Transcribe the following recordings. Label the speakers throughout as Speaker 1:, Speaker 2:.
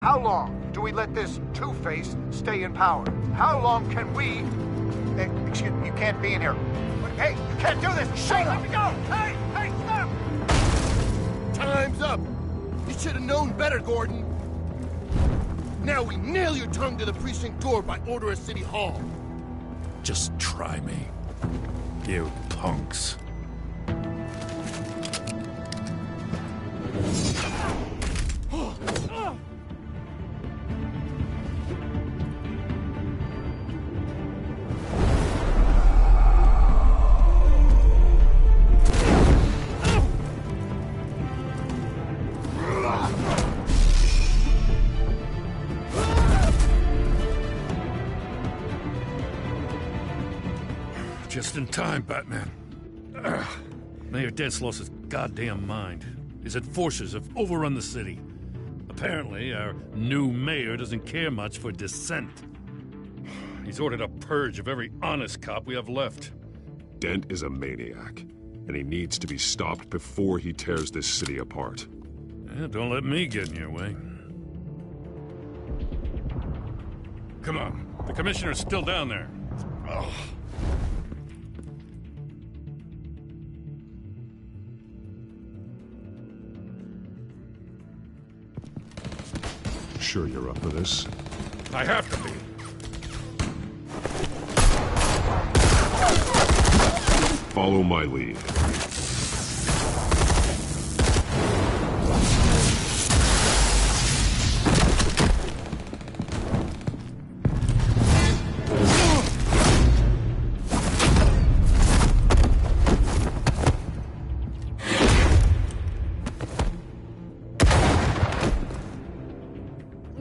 Speaker 1: How long do we let this Two-Face stay in power? How long can we... excuse me, you can't be in here. Hey, you can't do this! Shut up! Let me go! Hey, stop!
Speaker 2: Time's up! You should have known better, Gordon. Now we nail your tongue to the precinct door by order of City Hall.
Speaker 3: Just try me, you punks. Just in time, Batman. Mayor Dent's lost his goddamn mind. His enforcers have overrun the city. Apparently, our new mayor doesn't care much for dissent. He's ordered a purge of every honest cop we have left.
Speaker 4: Dent is a maniac, and he needs to be stopped before he tears this city apart.
Speaker 3: Yeah, don't let me get in your way. Come on, the commissioner's still down there. Oh.
Speaker 4: Sure you're up for this?
Speaker 3: I have to be.
Speaker 4: Follow my lead.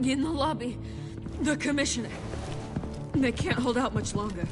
Speaker 5: In the lobby, the commissioner. They can't hold out much longer.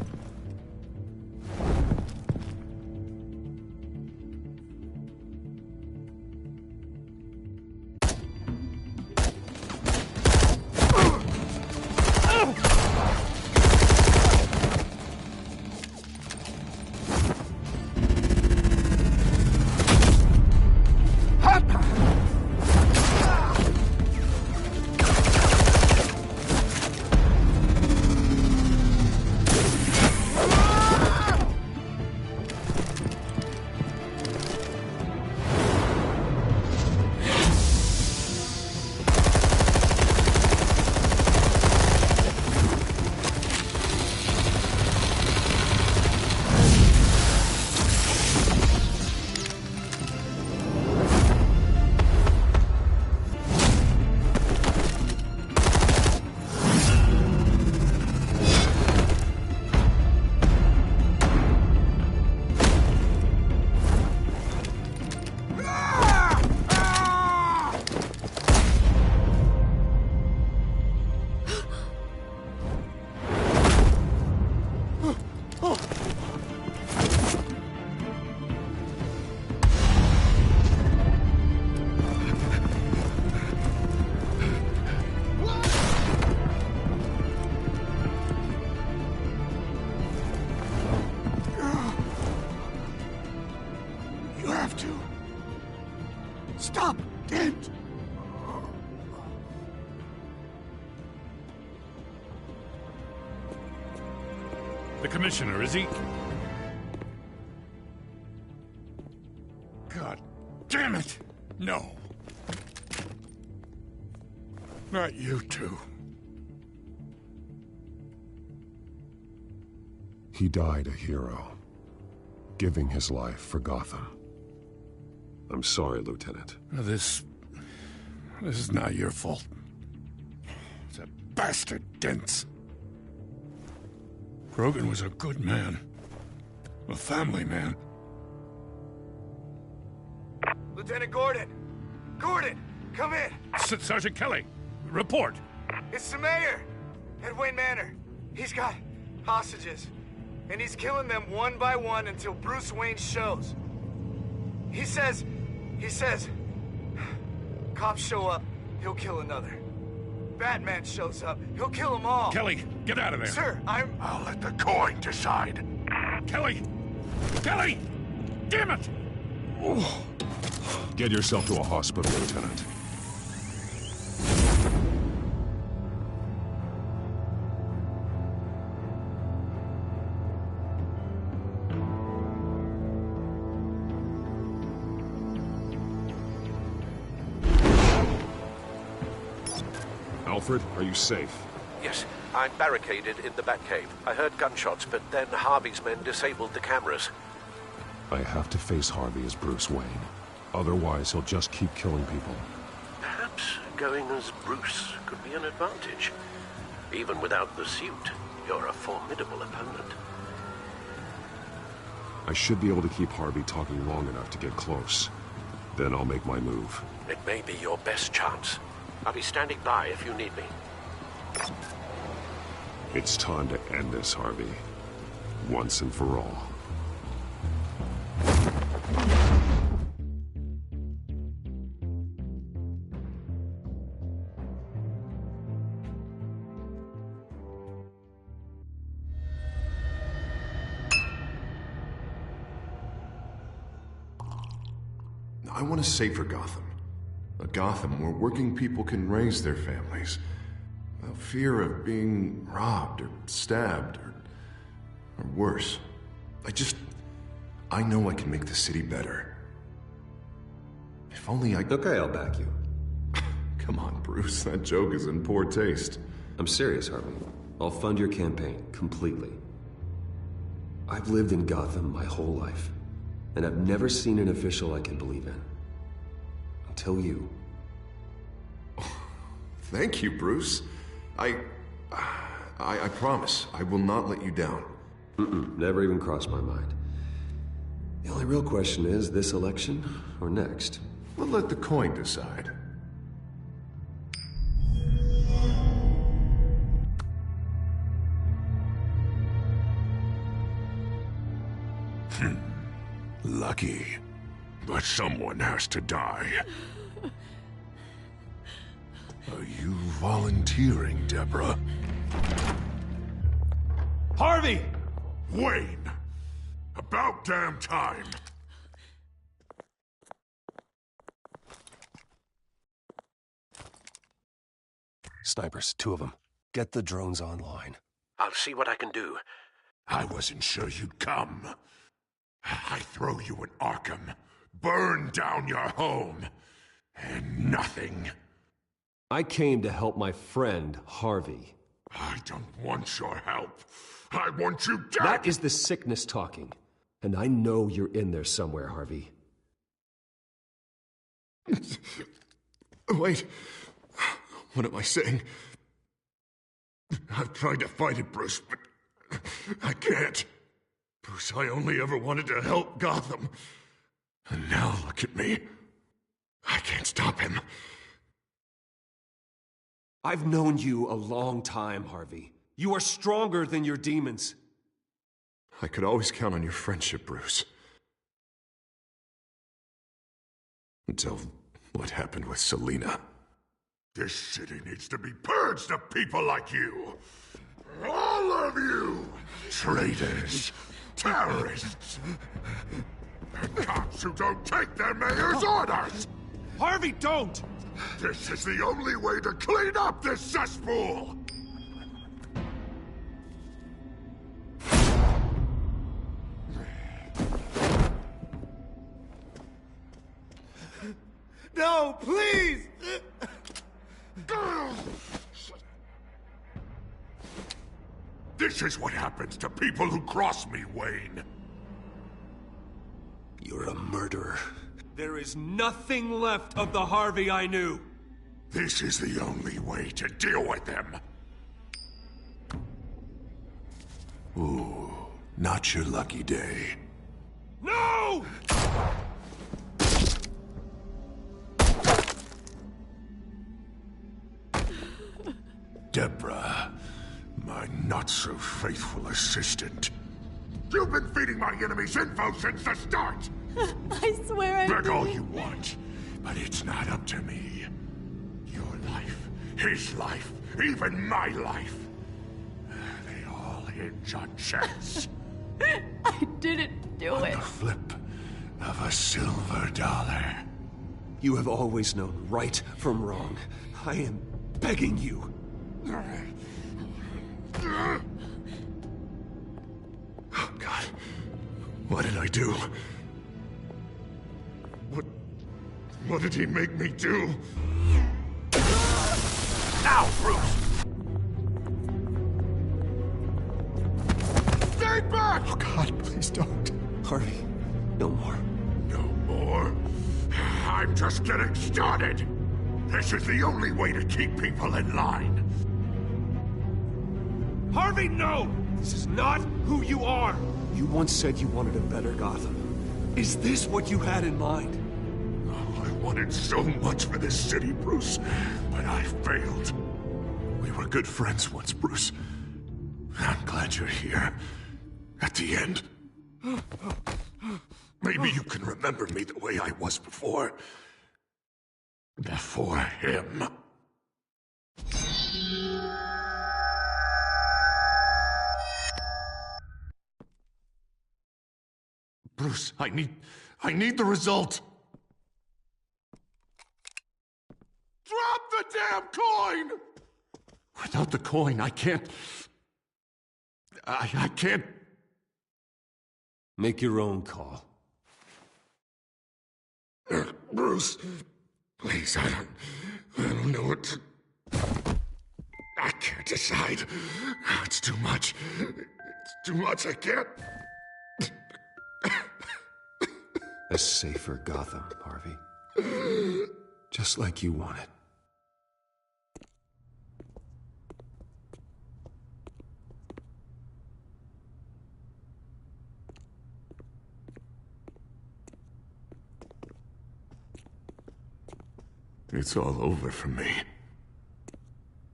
Speaker 1: Stop! Dent!
Speaker 3: The commissioner, is he? God damn it! No. Not you two.
Speaker 4: He died a hero, giving his life for Gotham. I'm sorry, Lieutenant.
Speaker 3: This is not your fault. It's a bastard Dent's. Grogan was a good man. A family man.
Speaker 1: Lieutenant Gordon! Gordon! Come in!
Speaker 3: Sergeant Kelly, report.
Speaker 1: It's the mayor! At Wayne Manor. He's got hostages. And he's killing them one by one until Bruce Wayne shows. He says, cops show up, he'll kill another. Batman shows up, he'll kill them all.
Speaker 3: Kelly, get out of there.
Speaker 1: Sir,
Speaker 3: I'll let the coin decide. Kelly! Kelly! Damn it!
Speaker 4: Get yourself to a hospital, Lieutenant. Alfred, are you safe?
Speaker 6: Yes, I'm barricaded in the Batcave. I heard gunshots, but then Harvey's men disabled the cameras.
Speaker 4: I have to face Harvey as Bruce Wayne. Otherwise, he'll just keep killing people.
Speaker 6: Perhaps going as Bruce could be an advantage. Even without the suit, you're a formidable opponent.
Speaker 4: I should be able to keep Harvey talking long enough to get close. Then I'll make my move.
Speaker 6: It may be your best chance. I'll be standing by if you need me.
Speaker 4: It's time to end this, Harvey. Once and for all.
Speaker 7: I want a safer Gotham. A Gotham where working people can raise their families without fear of being robbed or stabbed or worse. I know I can make the city better. If only I...
Speaker 8: Okay, I'll back you.
Speaker 7: Come on, Bruce, that joke is in poor taste.
Speaker 8: I'm serious, Harvey. I'll fund your campaign, completely. I've lived in Gotham my whole life, and I've never seen an official I can believe in. Until you.
Speaker 7: Thank you, Bruce. I promise, I will not let you down.
Speaker 8: Never even crossed my mind. The only real question is, this election or next?
Speaker 7: We'll let the coin decide.
Speaker 4: Lucky. But someone has to die. Are you volunteering, Deborah?
Speaker 3: Harvey!
Speaker 4: Wayne! About damn time!
Speaker 8: Snipers, 2 of them. Get the drones online.
Speaker 6: I'll see what I can do.
Speaker 4: I wasn't sure you'd come. I throw you in Arkham, burn down your home, and nothing.
Speaker 8: I came to help my friend, Harvey.
Speaker 4: I don't want your help. I want you dead!
Speaker 8: That is the sickness talking. And I know you're in there somewhere, Harvey.
Speaker 7: Wait. What am I saying? I've tried to fight it, Bruce, but I can't. Bruce, I only ever wanted to help Gotham. And now look at me. I can't stop him.
Speaker 8: I've known you a long time, Harvey. You are stronger than your demons.
Speaker 7: I could always count on your friendship, Bruce. Until what happened with Selina.
Speaker 4: This city needs to be purged of people like you. All of you! Traitors, terrorists, and cops who don't take their mayor's orders!
Speaker 3: Harvey, don't!
Speaker 4: This is the only way to clean up this cesspool!
Speaker 2: No, please!
Speaker 4: This is what happens to people who cross me, Wayne.
Speaker 8: You're a murderer. There is nothing left of the Harvey I knew.
Speaker 4: This is the only way to deal with them.
Speaker 7: Ooh, not your lucky day.
Speaker 8: No!
Speaker 4: Deborah, my not-so-faithful assistant. You've been feeding my enemies info since the start!
Speaker 5: I swear I
Speaker 4: Beg all
Speaker 5: didn't.
Speaker 4: you want, but it's not up to me. Your life, his life, even my life. They all hinge on chance.
Speaker 5: I didn't do it.
Speaker 4: The flip of a silver dollar.
Speaker 8: You have always known right from wrong. I am begging you.
Speaker 7: Oh, God. What did I do? What did he make me do?
Speaker 4: Now,
Speaker 7: Oh, God, please don't.
Speaker 8: Harvey, no more.
Speaker 4: No more? I'm just getting started. This is the only way to keep people in line.
Speaker 9: Harvey, no! This is not who you are!
Speaker 8: You once said you wanted a better Gotham. Is this what you had in mind?
Speaker 4: Oh, I wanted so much for this city, Bruce, but I failed. We were good friends once, Bruce. I'm glad you're here. At the end. Maybe you can remember me the way I was before. Before him. Bruce, I need the result. Drop the damn coin! Without the coin, I can't... I can't...
Speaker 8: Make your own call.
Speaker 4: Bruce, please, I don't know what to... I can't decide. It's too much. It's too much, I can't...
Speaker 8: A safer Gotham, Harvey. Just like you wanted.
Speaker 4: It's all over for me.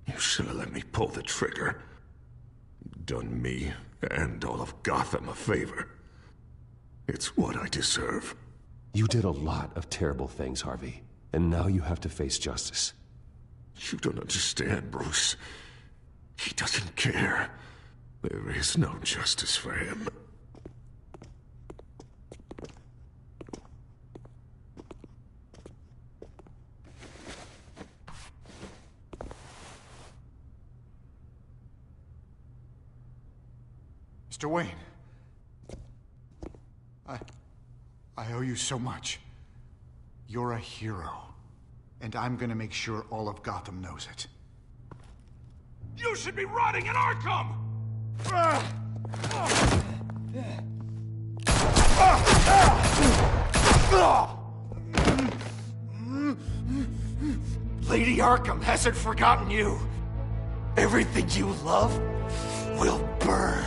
Speaker 4: You should have let me pull the trigger. Done me and all of Gotham a favor. It's what I deserve.
Speaker 8: You did a lot of terrible things, Harvey. And now you have to face justice.
Speaker 4: You don't understand, Bruce. He doesn't care. There is no justice for him.
Speaker 1: Mr. Wayne. I owe you so much. You're a hero. And I'm gonna make sure all of Gotham knows it.
Speaker 9: You should be rotting in Arkham!
Speaker 1: Lady Arkham hasn't forgotten you. Everything you love will burn.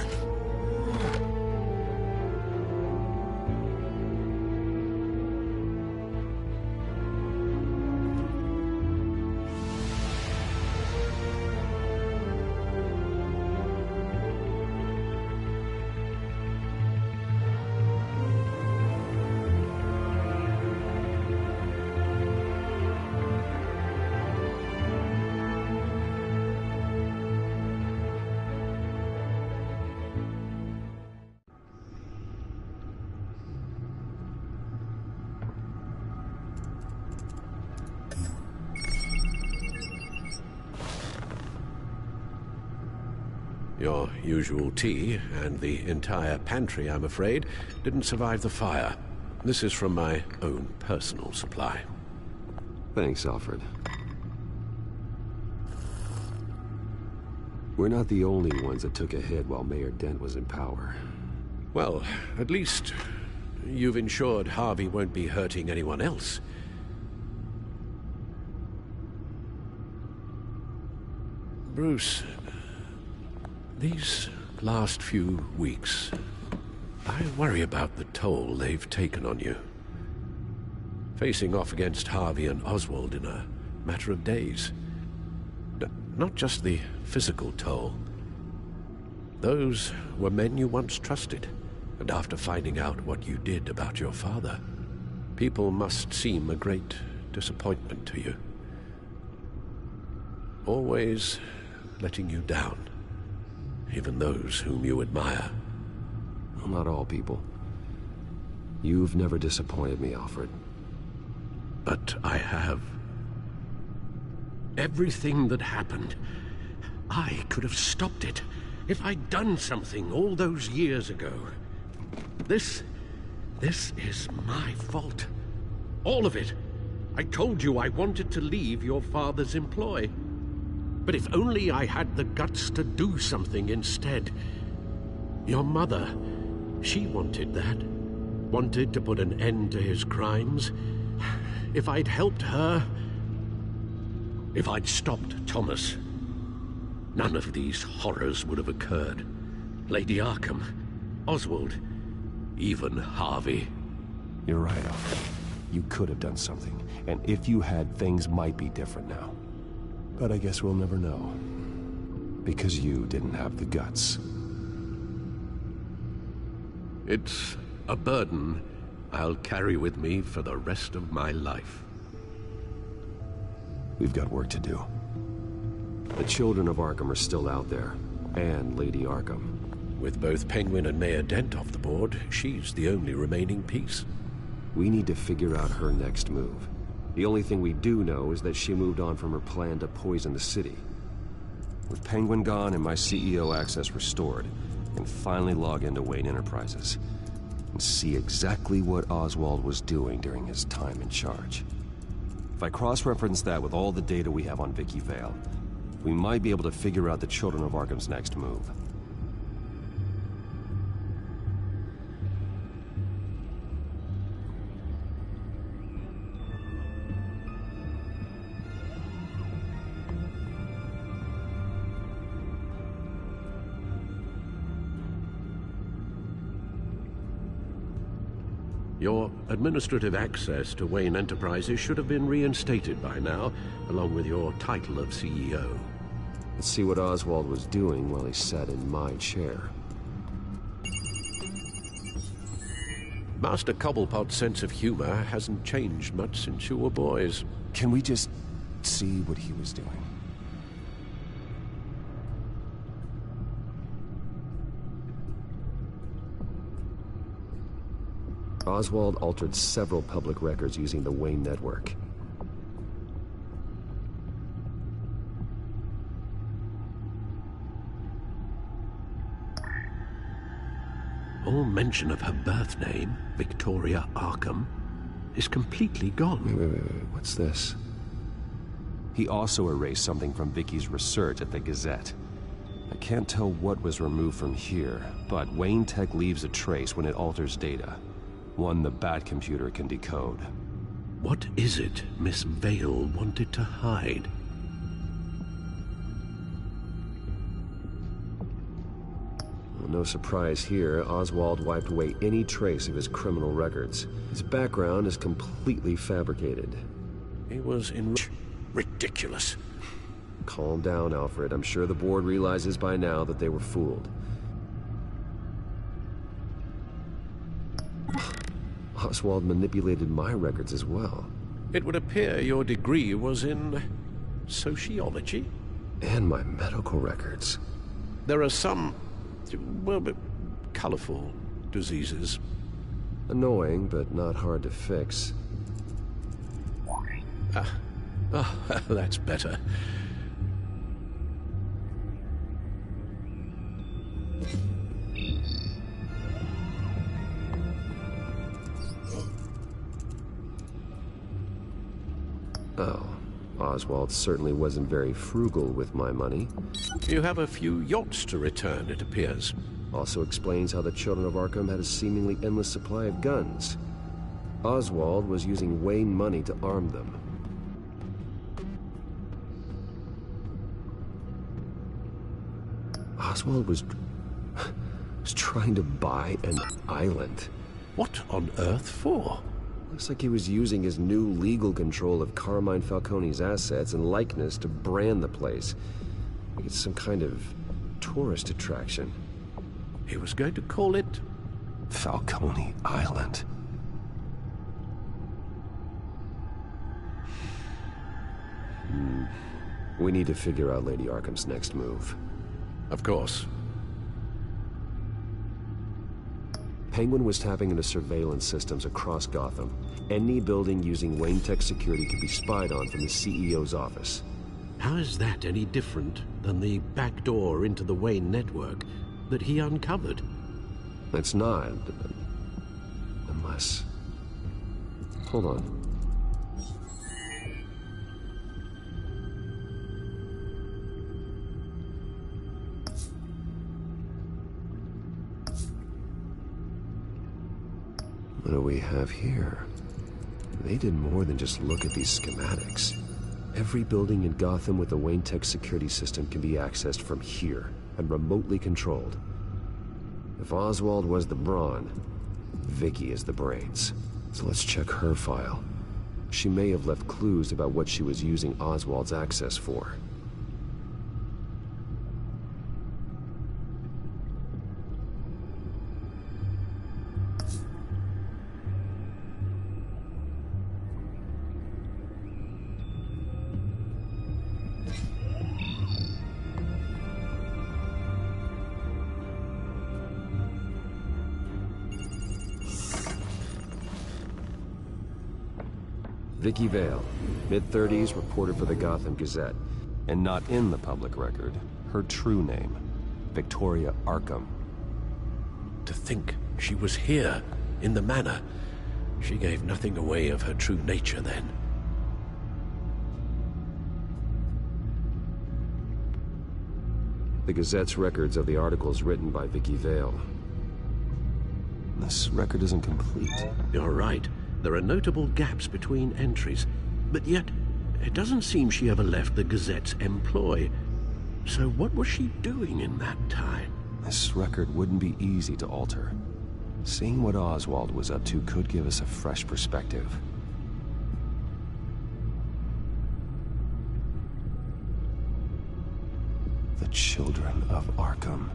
Speaker 6: Your usual tea and the entire pantry, I'm afraid, didn't survive the fire. This is from my own personal supply.
Speaker 8: Thanks, Alfred. We're not the only ones that took a hit while Mayor Dent was in power.
Speaker 6: Well, at least you've ensured Harvey won't be hurting anyone else. Bruce, these last few weeks, I worry about the toll they've taken on you. Facing off against Harvey and Oswald in a matter of days. Not just the physical toll. Those were men you once trusted, and after finding out what you did about your father, people must seem a great disappointment to you. Always letting you down. Even those whom you admire.
Speaker 8: Well, not all people. You've never disappointed me, Alfred.
Speaker 6: But I have. Everything that happened, I could have stopped it if I'd done something all those years ago. This is my fault. All of it. I told you I wanted to leave your father's employ. But if only I had the guts to do something instead. Your mother, She wanted that. Wanted to put an end to his crimes. If I'd helped her... If I'd stopped Thomas, none of these horrors would have occurred. Lady Arkham, Oswald, even Harvey.
Speaker 10: You're right, Alfred. You could have done something. And if you had, things might be different now. But I guess we'll never know. Because you didn't have the guts.
Speaker 6: It's a burden I'll carry with me for the rest of my life.
Speaker 10: We've got work to do. The children of Arkham are still out there. And Lady Arkham.
Speaker 6: With both Penguin and Mayor Dent off the board, she's the only remaining piece.
Speaker 10: We need to figure out her next move. The only thing we do know is that she moved on from her plan to poison the city. With Penguin gone and my CEO access restored, I can finally log into Wayne Enterprises and see exactly what Oswald was doing during his time in charge. If I cross-reference that with all the data we have on Vicky Vale, we might be able to figure out the Children of Arkham's next move.
Speaker 6: Your administrative access to Wayne Enterprises should have been reinstated by now, along with your title of CEO.
Speaker 10: Let's see what Oswald was doing while he sat in my chair.
Speaker 6: Master Cobblepot's sense of humor hasn't changed much since you were boys.
Speaker 10: Can we just see what he was doing? Oswald altered several public records using the Wayne network.
Speaker 6: All mention of her birth name, Victoria Arkham, is completely gone.
Speaker 10: Wait. What's this? He also erased something from Vicky's research at the Gazette. I can't tell what was removed from here, but Wayne Tech leaves a trace when it alters data. One the Bat computer can decode.
Speaker 6: What is it Miss Vale wanted to hide?
Speaker 10: Well, no surprise here, Oswald wiped away any trace of his criminal records. His background is completely fabricated.
Speaker 6: He was in... Ridiculous.
Speaker 10: Calm down, Alfred. I'm sure the board realizes by now that they were fooled. Oswald manipulated my records as well.
Speaker 6: It would appear your degree was in... sociology?
Speaker 10: And my medical records.
Speaker 6: There are some... well, colorful diseases.
Speaker 10: Annoying, but not hard to fix.
Speaker 6: That's better.
Speaker 10: Oh, Oswald certainly wasn't very frugal with my money.
Speaker 6: You have a few yachts to return, it appears.
Speaker 10: Also explains how the Children of Arkham had a seemingly endless supply of guns. Oswald was using Wayne money to arm them. Oswald was trying to buy an island.
Speaker 6: What on earth for?
Speaker 10: Looks like he was using his new legal control of Carmine Falcone's assets and likeness to brand the place. Like it's some kind of tourist attraction.
Speaker 6: He was going to call it...
Speaker 10: Falcone Island. We need to figure out Lady Arkham's next move.
Speaker 6: Of course.
Speaker 10: Penguin was tapping into surveillance systems across Gotham. Any building using Wayne Tech security could be spied on from the CEO's office.
Speaker 6: How is that any different than the back door into the Wayne network that he uncovered?
Speaker 10: It's not. Unless... Hold on. What do we have here? They did more than just look at these schematics. Every building in Gotham with the Wayne Tech security system can be accessed from here and remotely controlled. If Oswald was the brawn, Vicky is the brains. So let's check her file. She may have left clues about what she was using Oswald's access for. Vicky Vale, mid-30s, reporter for the Gotham Gazette. And not in the public record, her true name, Victoria Arkham.
Speaker 6: To think she was here, in the manor. She gave nothing away of her true nature then.
Speaker 10: The Gazette's records of the articles written by Vicky Vale. This record isn't complete.
Speaker 6: You're right. There are notable gaps between entries, but yet it doesn't seem she ever left the Gazette's employ. So what was she doing in that time?
Speaker 10: This record wouldn't be easy to alter. Seeing what Oswald was up to could give us a fresh perspective. The Children of Arkham.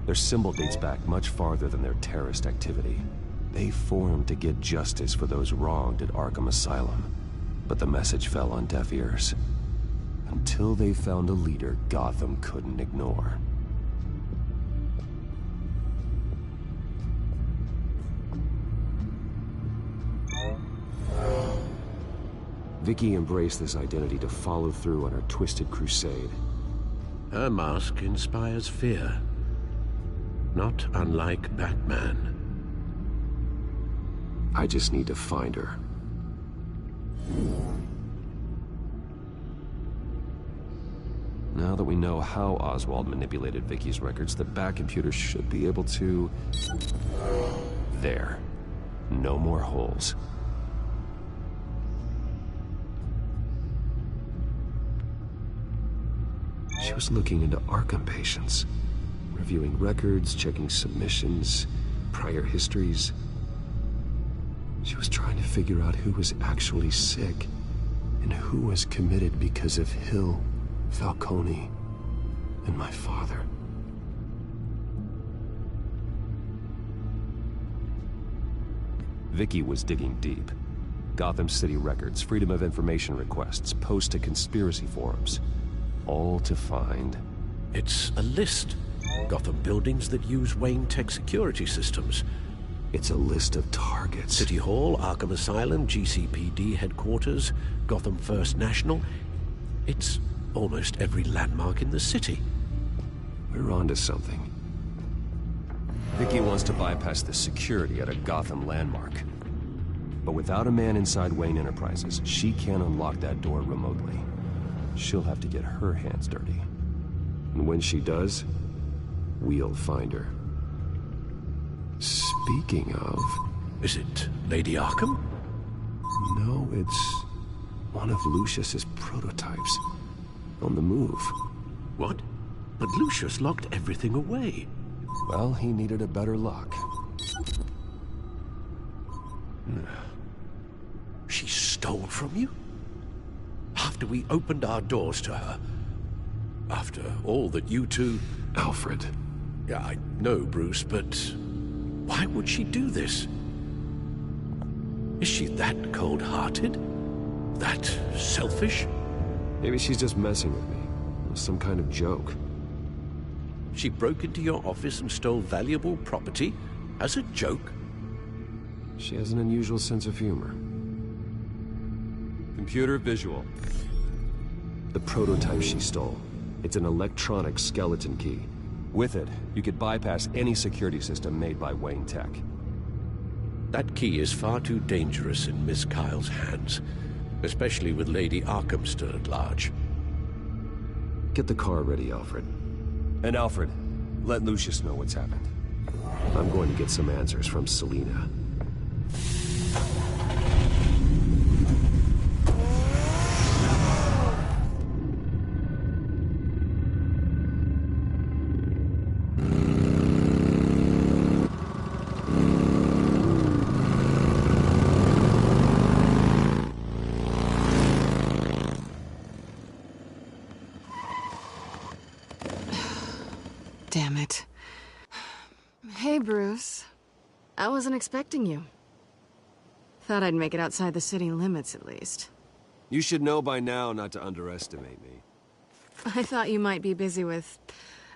Speaker 10: Their symbol dates back much farther than their terrorist activity. They formed to get justice for those wronged at Arkham Asylum. But the message fell on deaf ears. Until they found a leader Gotham couldn't ignore. Vicky embraced this identity to follow through on her twisted crusade.
Speaker 6: Her mask inspires fear. Not unlike Batman.
Speaker 10: I just need to find her. Now that we know how Oswald manipulated Vicky's records, the Bat computer should be able to... There. No more holes. She was looking into Arkham patients, reviewing records, checking submissions, prior histories. She was trying to figure out who was actually sick and who was committed because of Hill, Falcone, and my father. Vicky was digging deep. Gotham City records, Freedom of Information requests, posts to conspiracy forums. All to find...
Speaker 6: It's a list. Gotham buildings that use Wayne Tech security systems.
Speaker 10: It's a list of targets.
Speaker 6: City Hall, Arkham Asylum, GCPD headquarters, Gotham First National. It's almost every landmark in the city.
Speaker 10: We're onto something. Vicky wants to bypass the security at a Gotham landmark. But without a man inside Wayne Enterprises, she can't unlock that door remotely. She'll have to get her hands dirty. And when she does, we'll find her. Speaking of...
Speaker 6: Is it Lady Arkham?
Speaker 10: No, it's one of Lucius's prototypes. On the move.
Speaker 6: What? But Lucius locked everything away.
Speaker 10: Well, he needed a better lock.
Speaker 6: She stole from you? After we opened our doors to her? After all that you two...
Speaker 10: Alfred.
Speaker 6: Yeah, I know, Bruce, but... why would she do this? Is she that cold-hearted? That selfish?
Speaker 10: Maybe she's just messing with me. It was some kind of joke.
Speaker 6: She broke into your office and stole valuable property as a joke?
Speaker 10: She has an unusual sense of humor. Computer visual. The prototype she stole. It's an electronic skeleton key. With it, you could bypass any security system made by Wayne Tech.
Speaker 6: That key is far too dangerous in Miss Kyle's hands, especially with Lady Arkham still at large.
Speaker 10: Get the car ready, Alfred. And Alfred, let Lucius know what's happened. I'm going to get some answers from Selina.
Speaker 11: Damn it. Hey, Bruce. I wasn't expecting you. Thought I'd make it outside the city limits, at least.
Speaker 10: You should know by now not to underestimate me.
Speaker 11: I thought you might be busy with,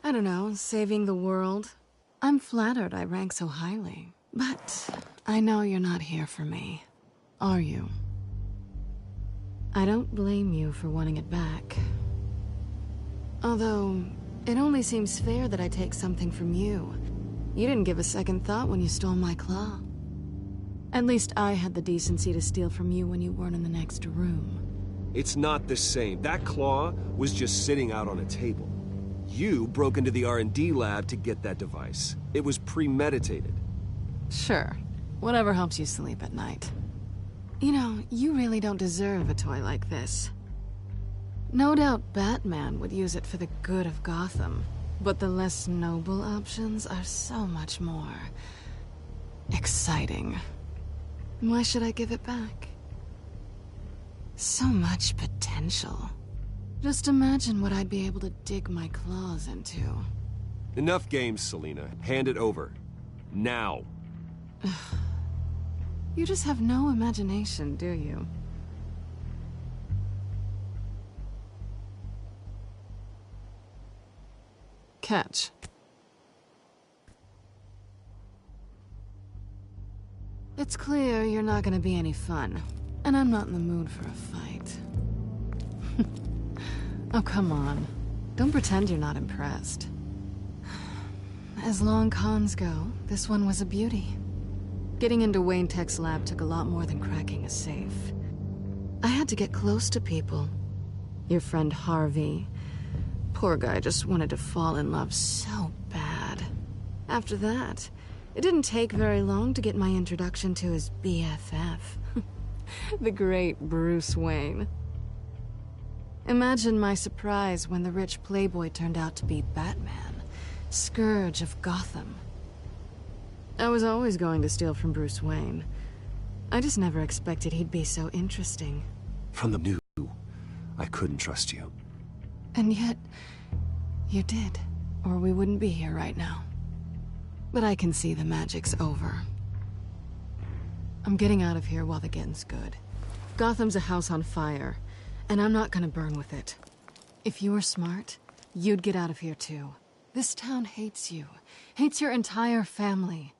Speaker 11: I don't know, saving the world. I'm flattered I rank so highly. But I know you're not here for me, are you? I don't blame you for wanting it back. Although, it only seems fair that I take something from you. You didn't give a second thought when you stole my claw. At least I had the decency to steal from you when you weren't in the next room.
Speaker 10: It's not the same. That claw was just sitting out on a table. You broke into the R&D lab to get that device. It was premeditated.
Speaker 11: Sure. Whatever helps you sleep at night. You know, you really don't deserve a toy like this. No doubt Batman would use it for the good of Gotham, but the less noble options are so much more exciting. Why should I give it back? So much potential. Just imagine what I'd be able to dig my claws into.
Speaker 10: Enough games, Selina. Hand it over. Now.
Speaker 11: You just have no imagination, do you? Catch. It's clear you're not gonna be any fun, and I'm not in the mood for a fight. Oh, come on. Don't pretend you're not impressed. As long cons go, this one was a beauty. Getting into Wayne Tech's lab took a lot more than cracking a safe. I had to get close to people. Your friend Harvey. Poor guy just wanted to fall in love so bad. After that, it didn't take very long to get my introduction to his BFF. The great Bruce Wayne. Imagine my surprise when the rich playboy turned out to be Batman, Scourge of Gotham. I was always going to steal from Bruce Wayne. I just never expected he'd be so interesting.
Speaker 10: From the new, I couldn't trust you.
Speaker 11: And yet, you did, or we wouldn't be here right now. But I can see the magic's over. I'm getting out of here while the getting's good. Gotham's a house on fire, and I'm not gonna burn with it. If you were smart, you'd get out of here too. This town hates you, hates your entire family.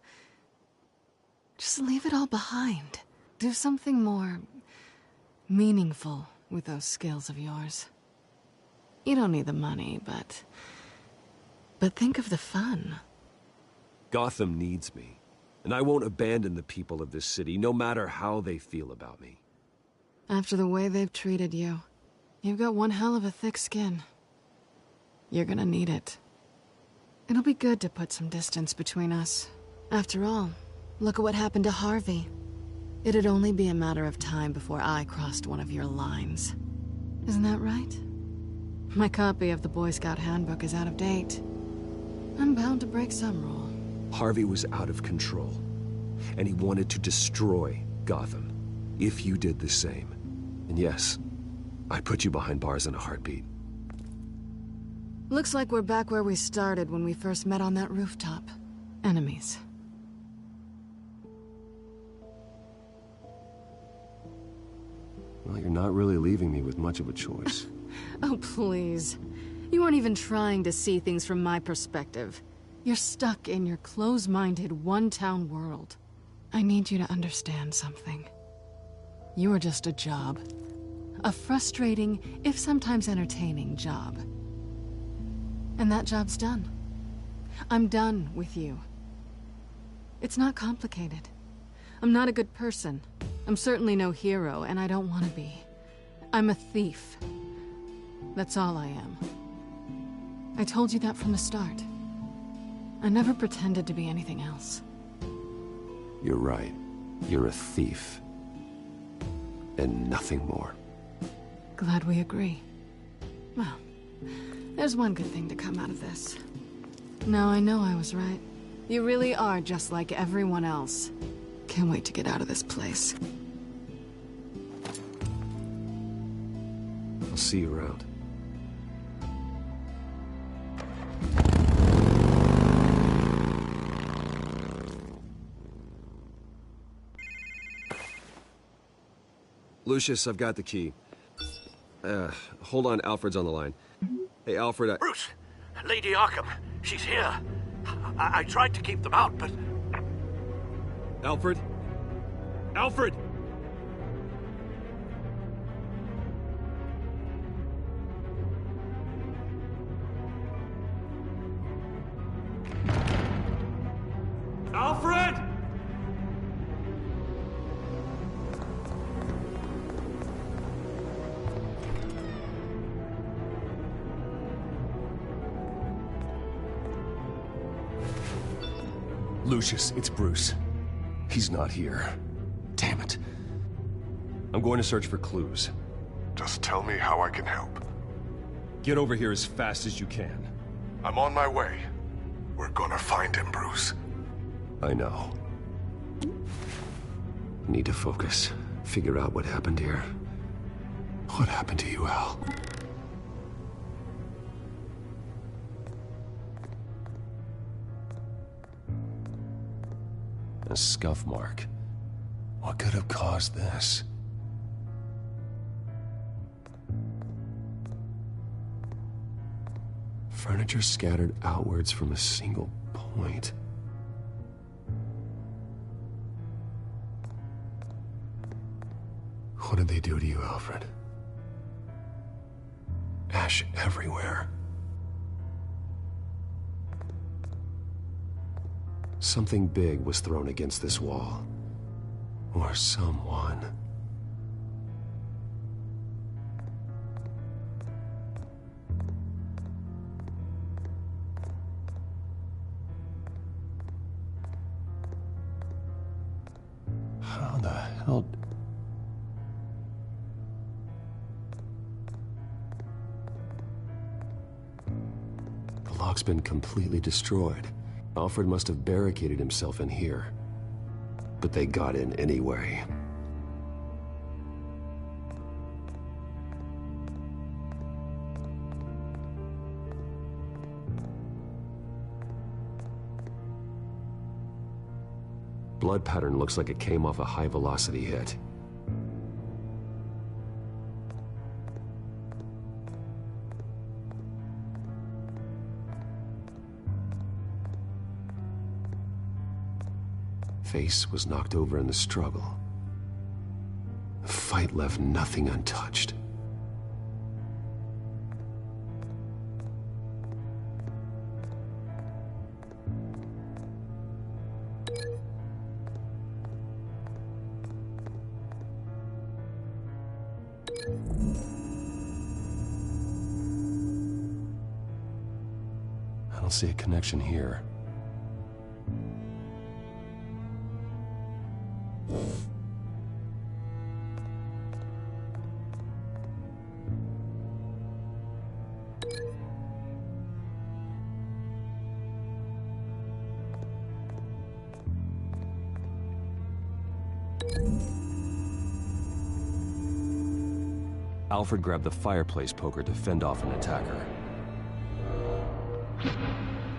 Speaker 11: Just leave it all behind. Do something more meaningful with those skills of yours. You don't need the money, but think of the fun.
Speaker 10: Gotham needs me, and I won't abandon the people of this city, no matter how they feel about me.
Speaker 11: After the way they've treated you, you've got one hell of a thick skin. You're gonna need it. It'll be good to put some distance between us. After all, look at what happened to Harvey. It'd only be a matter of time before I crossed one of your lines. Isn't that right? My copy of the Boy Scout Handbook is out of date. I'm bound to break some rule.
Speaker 10: Harvey was out of control, and he wanted to destroy Gotham. If you did the same. And yes, I'd put you behind bars in a heartbeat.
Speaker 11: Looks like we're back where we started when we first met on that rooftop. Enemies.
Speaker 10: Well, you're not really leaving me with much of a choice.
Speaker 11: Oh, please. You weren't even trying to see things from my perspective. You're stuck in your close-minded, one-town world. I need you to understand something. You are just a job. A frustrating, if sometimes entertaining job. And that job's done. I'm done with you. It's not complicated. I'm not a good person. I'm certainly no hero, and I don't want to be. I'm a thief. That's all I am. I told you that from the start. I never pretended to be anything else.
Speaker 10: You're right. You're a thief. And nothing more.
Speaker 11: Glad we agree. Well, there's one good thing to come out of this. Now I know I was right. You really are just like everyone else. Can't wait to get out of this place.
Speaker 10: I'll see you around. Lucius, I've got the key. Hold on, Alfred's on the line. Hey, Alfred,
Speaker 12: Bruce! Lady Arkham, she's here. I tried to keep them out, but...
Speaker 10: Alfred? Alfred!
Speaker 12: Alfred!
Speaker 10: Lucius, it's Bruce. He's not here. Damn it. I'm going to search for clues.
Speaker 4: Just tell me how I can help.
Speaker 10: Get over here as fast as you can.
Speaker 4: I'm on my way. We're gonna find him, Bruce.
Speaker 10: I know. Need to focus. Figure out what happened here. What happened to you, Al? A scuff mark. What could have caused this? Furniture scattered outwards from a single point. What did they do to you, Alfred? Ash everywhere. Something big was thrown against this wall. Or someone. How the hell... The lock's been completely destroyed. Alfred must have barricaded himself in here. But they got in anyway. Blood pattern looks like it came off a high-velocity hit. Face was knocked over in the struggle. The fight left nothing untouched. I don't see a connection here. Alfred grabbed the fireplace poker to fend off an attacker.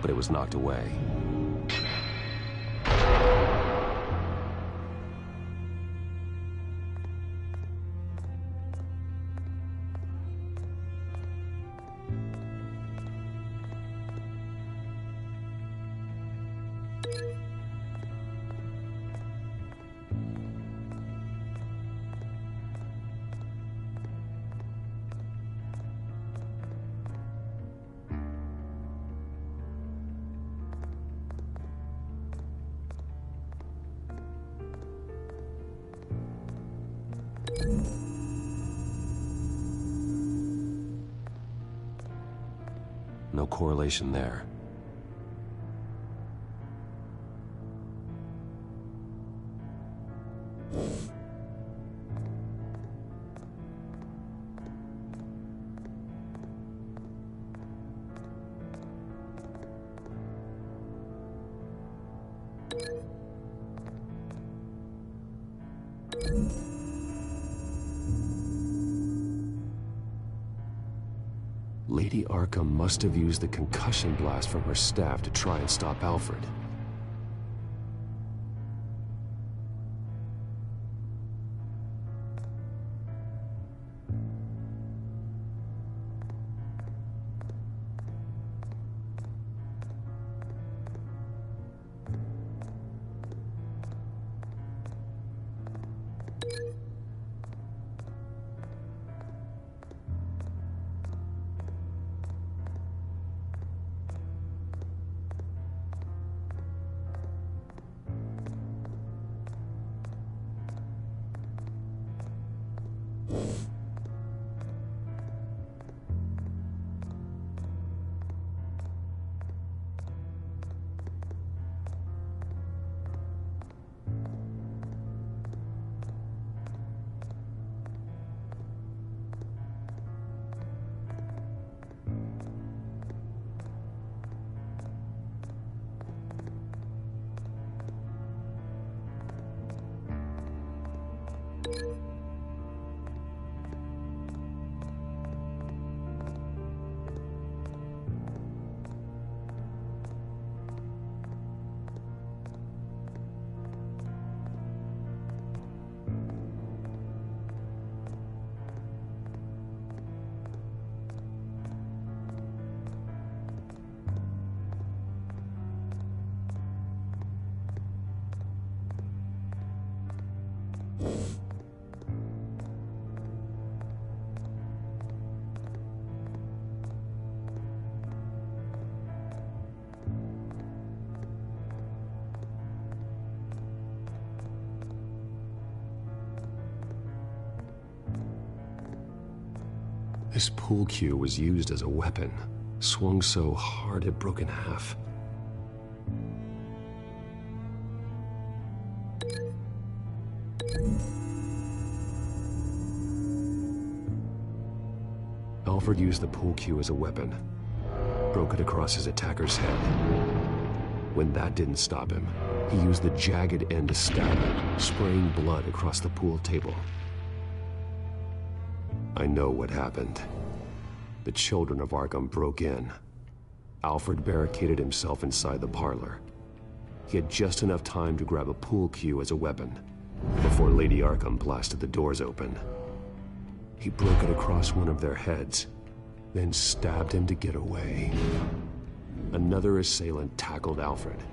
Speaker 10: But it was knocked away. No correlation there. Lady Arkham must have used the concussion blast from her staff to try and stop Alfred. This pool cue was used as a weapon, swung so hard it broke in half. Alfred used the pool cue as a weapon, broke it across his attacker's head. When that didn't stop him, he used the jagged end to stab him, spraying blood across the pool table. I know what happened. The children of Arkham broke in. Alfred barricaded himself inside the parlor. He had just enough time to grab a pool cue as a weapon before Lady Arkham blasted the doors open. He broke it across one of their heads, then stabbed him to get away. Another assailant tackled Alfred,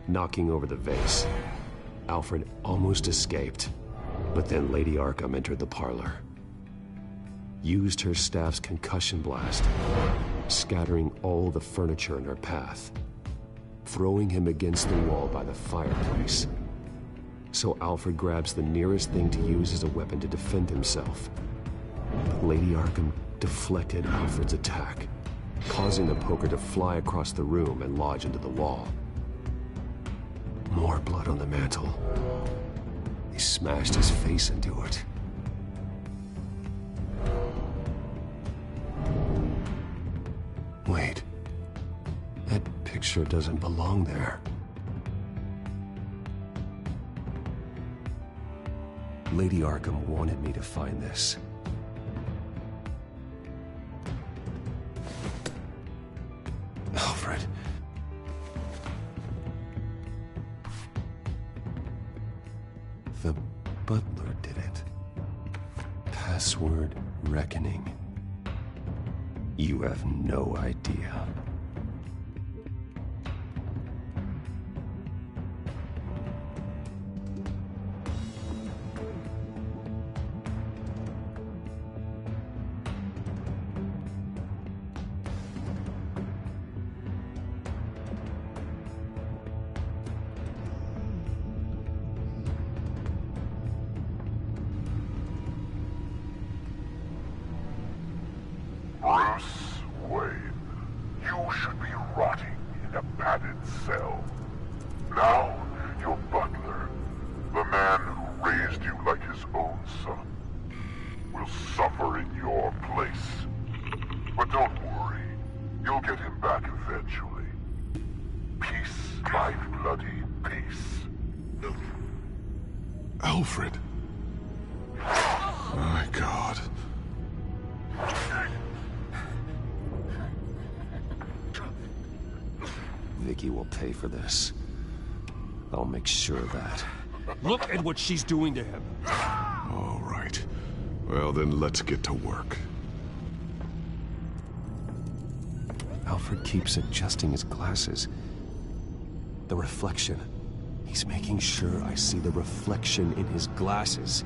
Speaker 10: knocking over the vase. Alfred almost escaped, but then Lady Arkham entered the parlor. Used her staff's concussion blast, scattering all the furniture in her path, throwing him against the wall by the fireplace. So Alfred grabs the nearest thing to use as a weapon to defend himself. But Lady Arkham deflected Alfred's attack, causing the poker to fly across the room and lodge into the wall. More blood on the mantel. He smashed his face into it. Wait, that picture doesn't belong there. Lady Arkham wanted me to find this. Alfred. The butler did it. Password reckoning. You have no idea.
Speaker 4: Bruce Wayne, you should be rotting in a padded cell. Now, your butler, the man who raised you like his own son, will suffer in your place. But don't worry, you'll get him back eventually. Peace, my bloody peace.
Speaker 7: Alfred. My God.
Speaker 10: Vicky will pay for this. I'll make sure of that.
Speaker 9: Look at what she's doing to him.
Speaker 4: All right. Well, then let's get to work.
Speaker 10: Alfred keeps adjusting his glasses. The reflection. He's making sure I see the reflection in his glasses.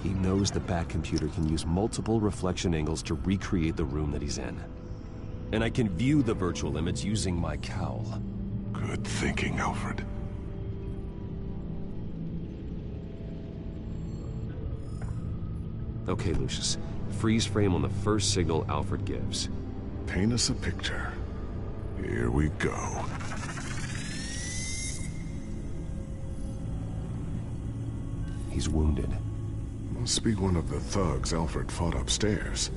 Speaker 10: He knows the Batcomputer can use multiple reflection angles to recreate the room that he's in. And I can view the virtual image using my cowl.
Speaker 4: Good thinking, Alfred.
Speaker 10: Okay, Lucius. Freeze frame on the first signal Alfred gives.
Speaker 4: Paint us a picture. Here we go.
Speaker 10: He's wounded.
Speaker 4: Must be one of the thugs Alfred fought upstairs.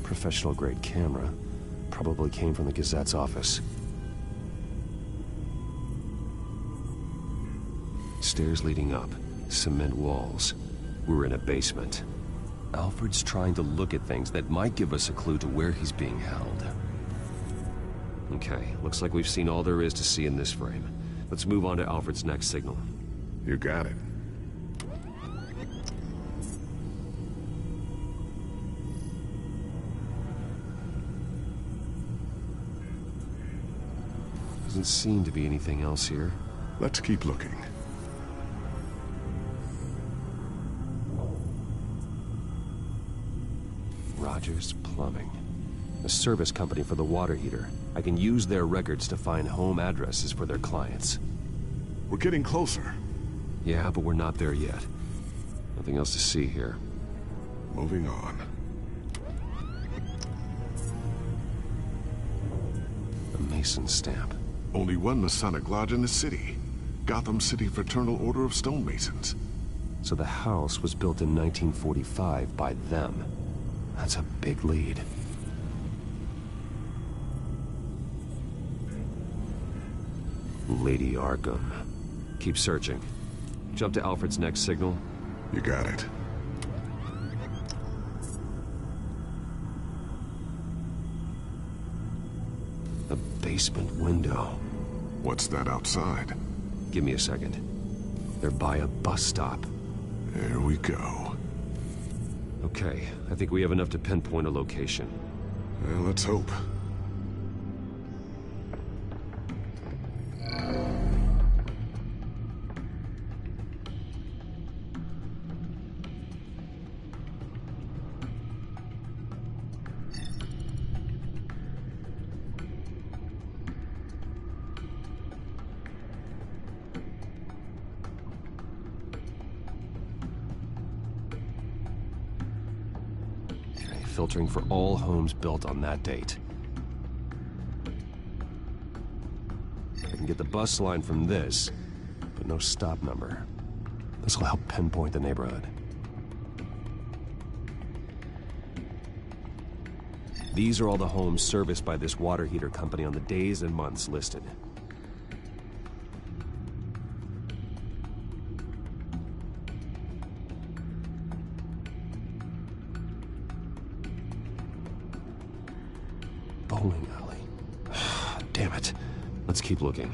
Speaker 10: Professional-grade camera. Probably came from the Gazette's office. Stairs leading up. Cement walls. We're in a basement. Alfred's trying to look at things that might give us a clue to where he's being held. Okay, looks like we've seen all there is to see in this frame. Let's move on to Alfred's next signal.
Speaker 4: You got it.
Speaker 10: Doesn't seem to be anything else here.
Speaker 4: Let's keep looking.
Speaker 10: Rogers Plumbing. A service company for the water heater. I can use their records to find home addresses for their clients.
Speaker 4: We're getting closer.
Speaker 10: Yeah, but we're not there yet. Nothing else to see here.
Speaker 4: Moving on.
Speaker 10: A Mason stamp.
Speaker 4: Only one Masonic lodge in the city. Gotham City Fraternal Order of Stonemasons.
Speaker 10: So the house was built in 1945 by them. That's a big lead. Lady Arkham. Keep searching. Jump to Alfred's next signal.
Speaker 4: You got it.
Speaker 10: A basement window.
Speaker 4: What's that outside?
Speaker 10: Give me a second. They're by a bus stop.
Speaker 4: There we go.
Speaker 10: Okay, I think we have enough to pinpoint a location.
Speaker 4: Well, let's hope.
Speaker 10: Filtering for all homes built on that date. I can get the bus line from this, but no stop number. This will help pinpoint the neighborhood. These are all the homes serviced by this water heater company on the days and months listed. Bowling alley. Damn it. Let's keep looking.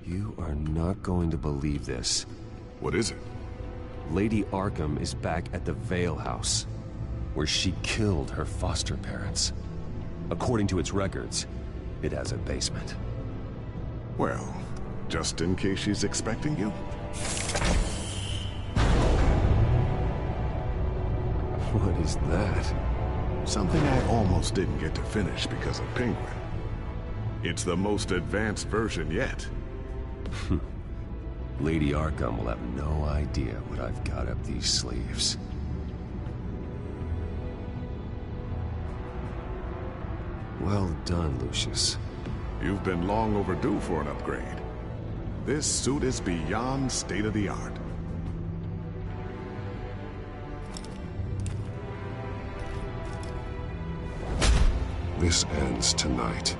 Speaker 10: You are not going to believe this.
Speaker 4: What is it?
Speaker 10: Lady Arkham is back at the Vale House, where she killed her foster parents. According to its records, it has a basement.
Speaker 4: Well, just in case she's expecting you.
Speaker 10: What is that?
Speaker 4: Something I almost didn't get to finish because of Penguin. It's the most advanced version yet.
Speaker 10: Lady Arkham will have no idea what I've got up these sleeves. Well done, Lucius.
Speaker 4: You've been long overdue for an upgrade. This suit is beyond state-of-the-art. This ends tonight.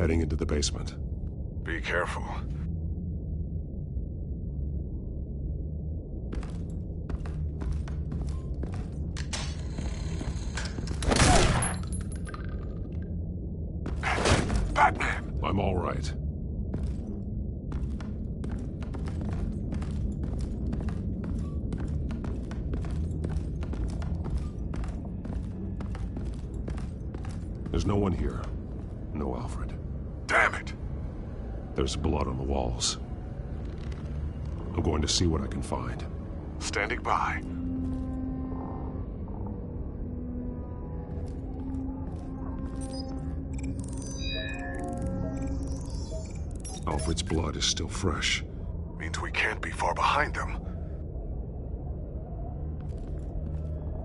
Speaker 13: Heading into the basement.
Speaker 14: Be careful.
Speaker 13: Batman! I'm all right. There's no one here. No Alfred.
Speaker 14: Damn it!
Speaker 13: There's blood on the walls. I'm going to see what I can find.
Speaker 14: Standing by.
Speaker 13: Alfred's blood is still fresh.
Speaker 14: Means we can't be far behind them.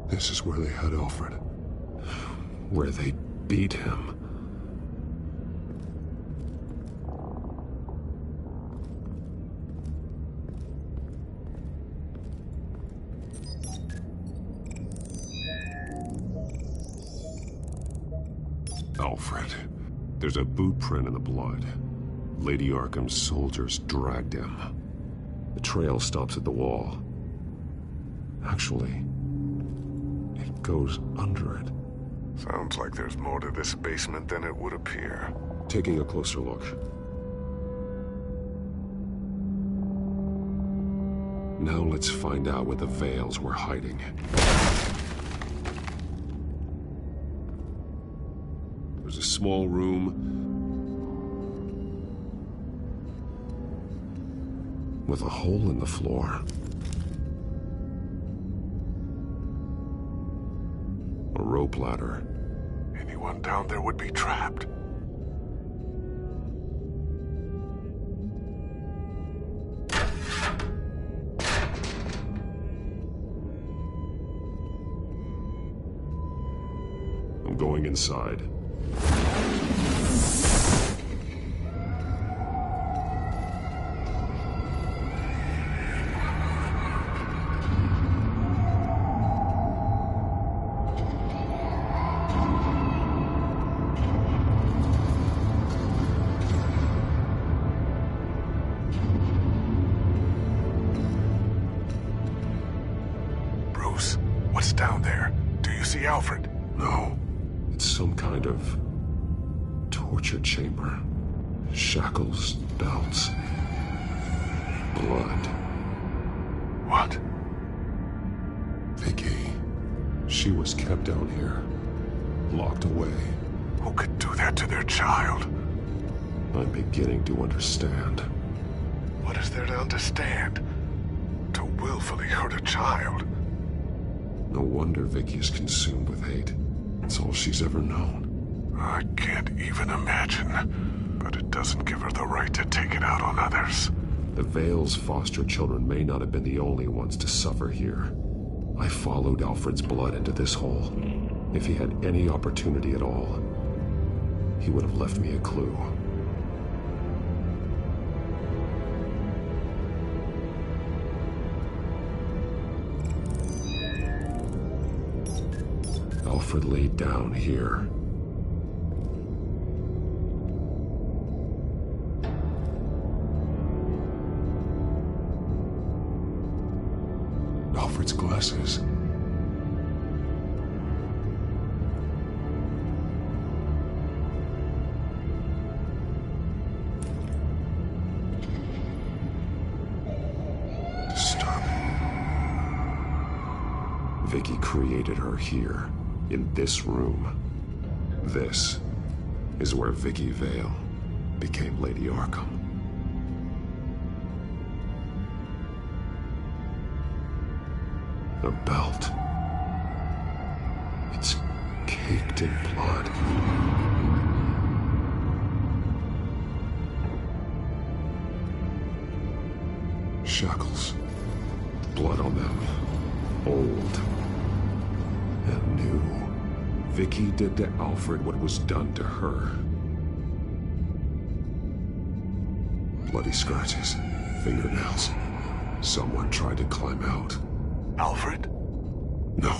Speaker 13: This is where they had Alfred. Where they beat him. Alfred. There's a boot print in the blood. Lady Arkham's soldiers dragged him. The trail stops at the wall. Actually, it goes under it.
Speaker 14: Sounds like there's more to this basement than it would appear.
Speaker 13: Taking a closer look. Now let's find out where the Veils were hiding. There's a small room with a hole in the floor. A rope ladder.
Speaker 14: Anyone down there would be trapped.
Speaker 13: I'm going inside.
Speaker 14: Bruce, what's down there? Do you see Alfred?
Speaker 13: No. It's some kind of torture chamber. Shackles, belts, blood.
Speaker 14: What?
Speaker 13: Vicky. She was kept down here. Locked away.
Speaker 14: Who could do that to their child?
Speaker 13: I'm beginning to understand.
Speaker 14: What is there to understand? To willfully hurt a child?
Speaker 13: No wonder Vicky is consumed with hate. It's all she's ever known.
Speaker 14: I can't even imagine. But it doesn't give her the right to take it out on others.
Speaker 13: The Veil's foster children may not have been the only ones to suffer here. I followed Alfred's blood into this hole. If he had any opportunity at all, he would have left me a clue. Alfred laid down here. Alfred's glasses. Vicky created her here, in this room. This is where Vicky Vale became Lady Arkham. A belt. It's caked in blood. Shackles. Blood on them. Old. And new. Vicky did to Alfred what was done to her. Bloody scratches. Fingernails. Someone tried to climb out.
Speaker 14: Alfred?
Speaker 13: No.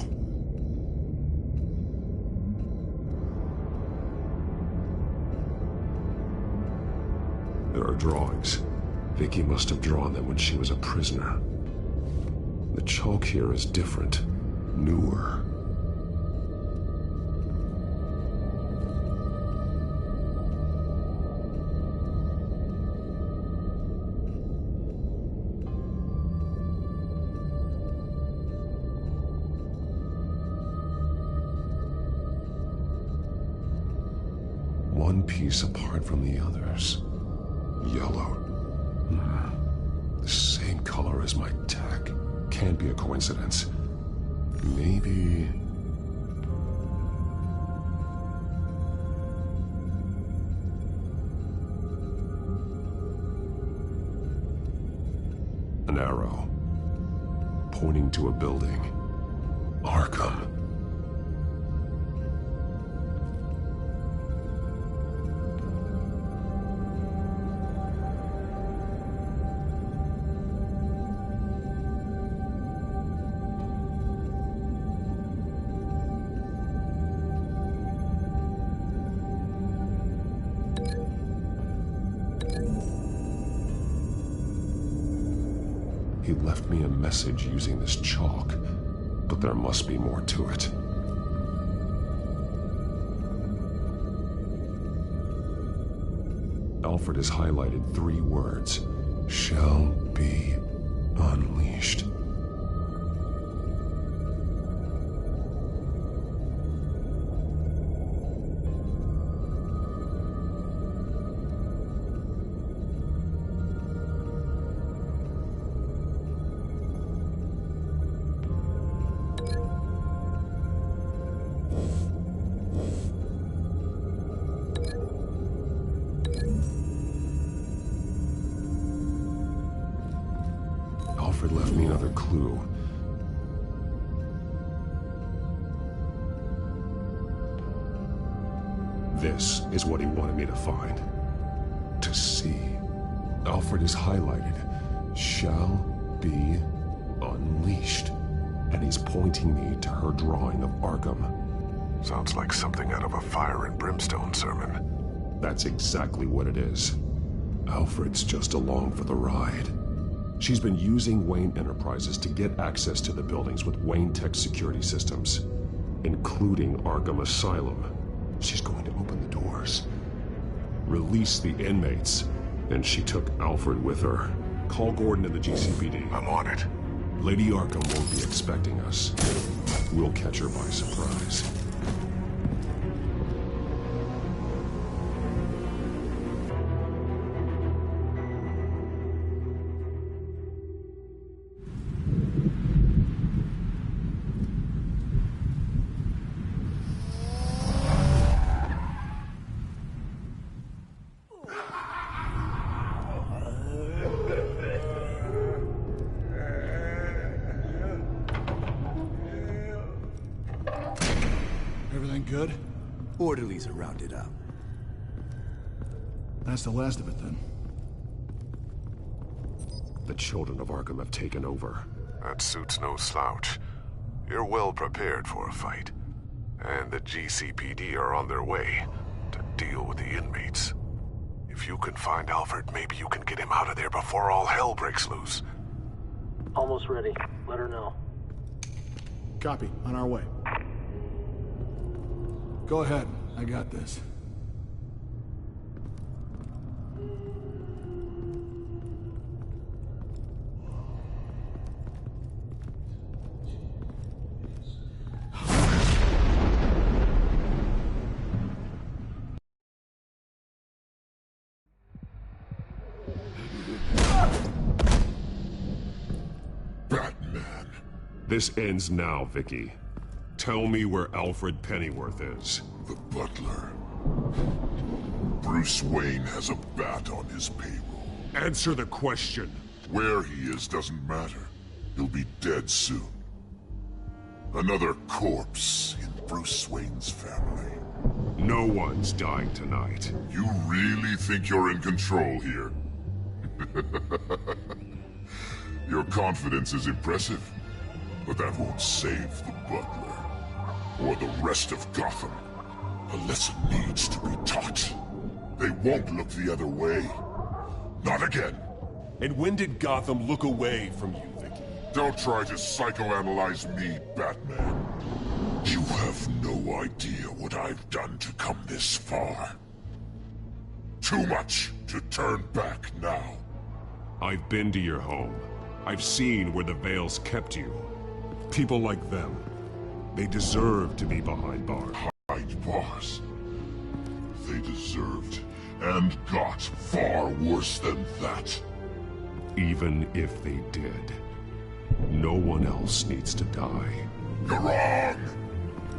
Speaker 13: drawings. Vicky must have drawn them when she was a prisoner. The chalk here is different, newer. One piece apart from the others. Yellow. The same color as my tech. Can't be a coincidence. Maybe... An arrow. Pointing to a building. Arkham. He left me a message using this chalk, but there must be more to it. Alfred has highlighted 3 words. Shall be unleashed. Alfred left me another clue. This is what he wanted me to find. To see. Alfred is highlighted. Shall be unleashed. And he's pointing me to her drawing of Arkham.
Speaker 14: Sounds like something out of a fire and brimstone sermon.
Speaker 13: That's exactly what it is. Alfred's just along for the ride. She's been using Wayne Enterprises to get access to the buildings with Wayne Tech security systems, including Arkham Asylum. She's going to open the doors, release the inmates, and she took Alfred with her. Call Gordon and the GCPD.
Speaker 14: I'm on it.
Speaker 13: Lady Arkham won't be expecting us. We'll catch her by surprise.
Speaker 15: Everything good?
Speaker 16: Orderlies are rounded up.
Speaker 15: That's the last of it, then.
Speaker 13: The children of Arkham have taken over.
Speaker 14: That suit's no slouch. You're well prepared for a fight. And the GCPD are on their way to deal with the inmates. If you can find Alfred, maybe you can get him out of there before all hell breaks loose.
Speaker 12: Almost ready. Let her know.
Speaker 15: Copy. On our way. Go ahead. I got this.
Speaker 13: Batman. This ends now, Vicky. Tell me where Alfred Pennyworth is.
Speaker 4: The butler. Bruce Wayne has a bat on his payroll.
Speaker 13: Answer the question.
Speaker 4: Where he is doesn't matter. He'll be dead soon. Another corpse in Bruce Wayne's family.
Speaker 13: No one's dying tonight.
Speaker 4: You really think you're in control here? Your confidence is impressive, but that won't save the butler. Or the rest of Gotham. A lesson needs to be taught. They won't look the other way. Not again.
Speaker 13: And when did Gotham look away from you, Vicky?
Speaker 4: Don't try to psychoanalyze me, Batman. You have no idea what I've done to come this far. Too much to turn back now.
Speaker 13: I've been to your home. I've seen where the Veils kept you. People like them, they deserve to be behind bars.
Speaker 4: Behind bars? They deserved and got far worse than that.
Speaker 13: Even if they did, no one else needs to die.
Speaker 4: You're wrong!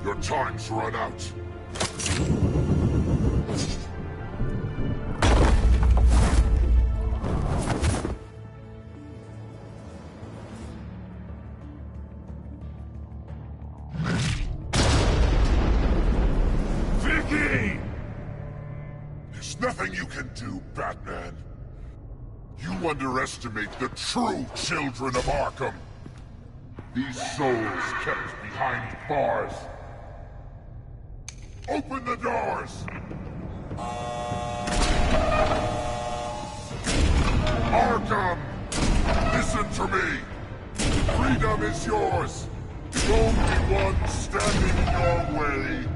Speaker 4: Your time's run out.
Speaker 13: Vicky!
Speaker 4: There's nothing you can do, Batman. You underestimate the true children of Arkham. These souls kept behind bars. Open the doors! Arkham! Listen to me! Freedom is yours! The only one standing in your way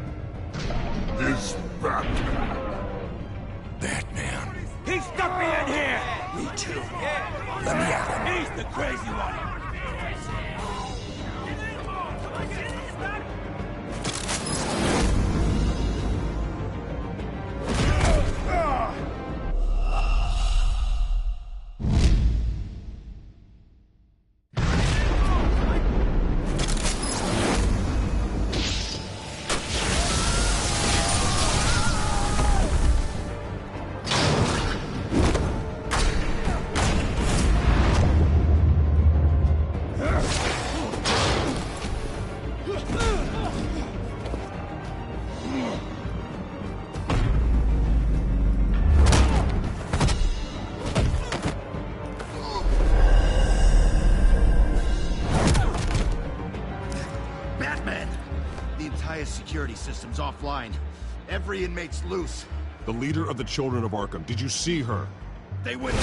Speaker 4: is Batman.
Speaker 9: Batman. He stuck me in here! Me too. Let me out. He's the crazy one.
Speaker 17: Security system's offline. Every inmate's loose.
Speaker 13: The leader of the Children of Arkham, did you see her?
Speaker 17: They went...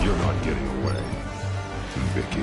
Speaker 13: You're not getting away, Vicky.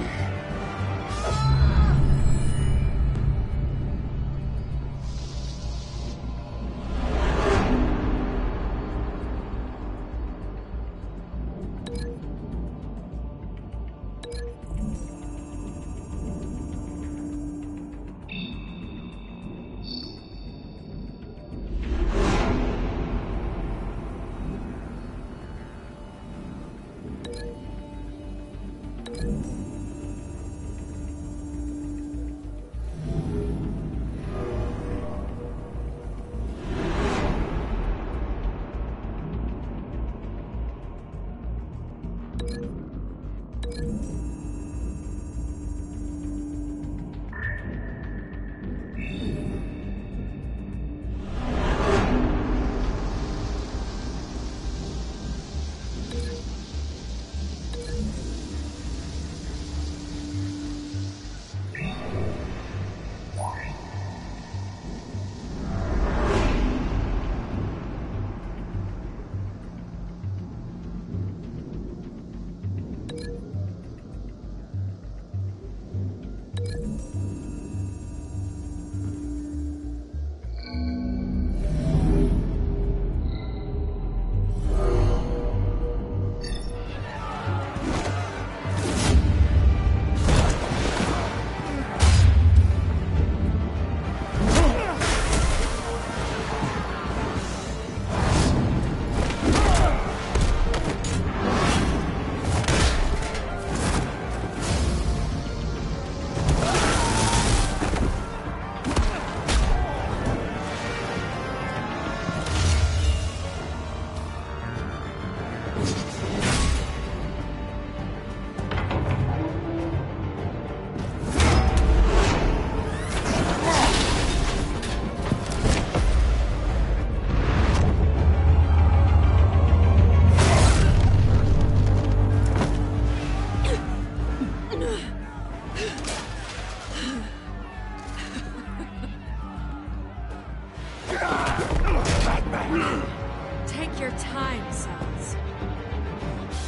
Speaker 5: Take your time, sons.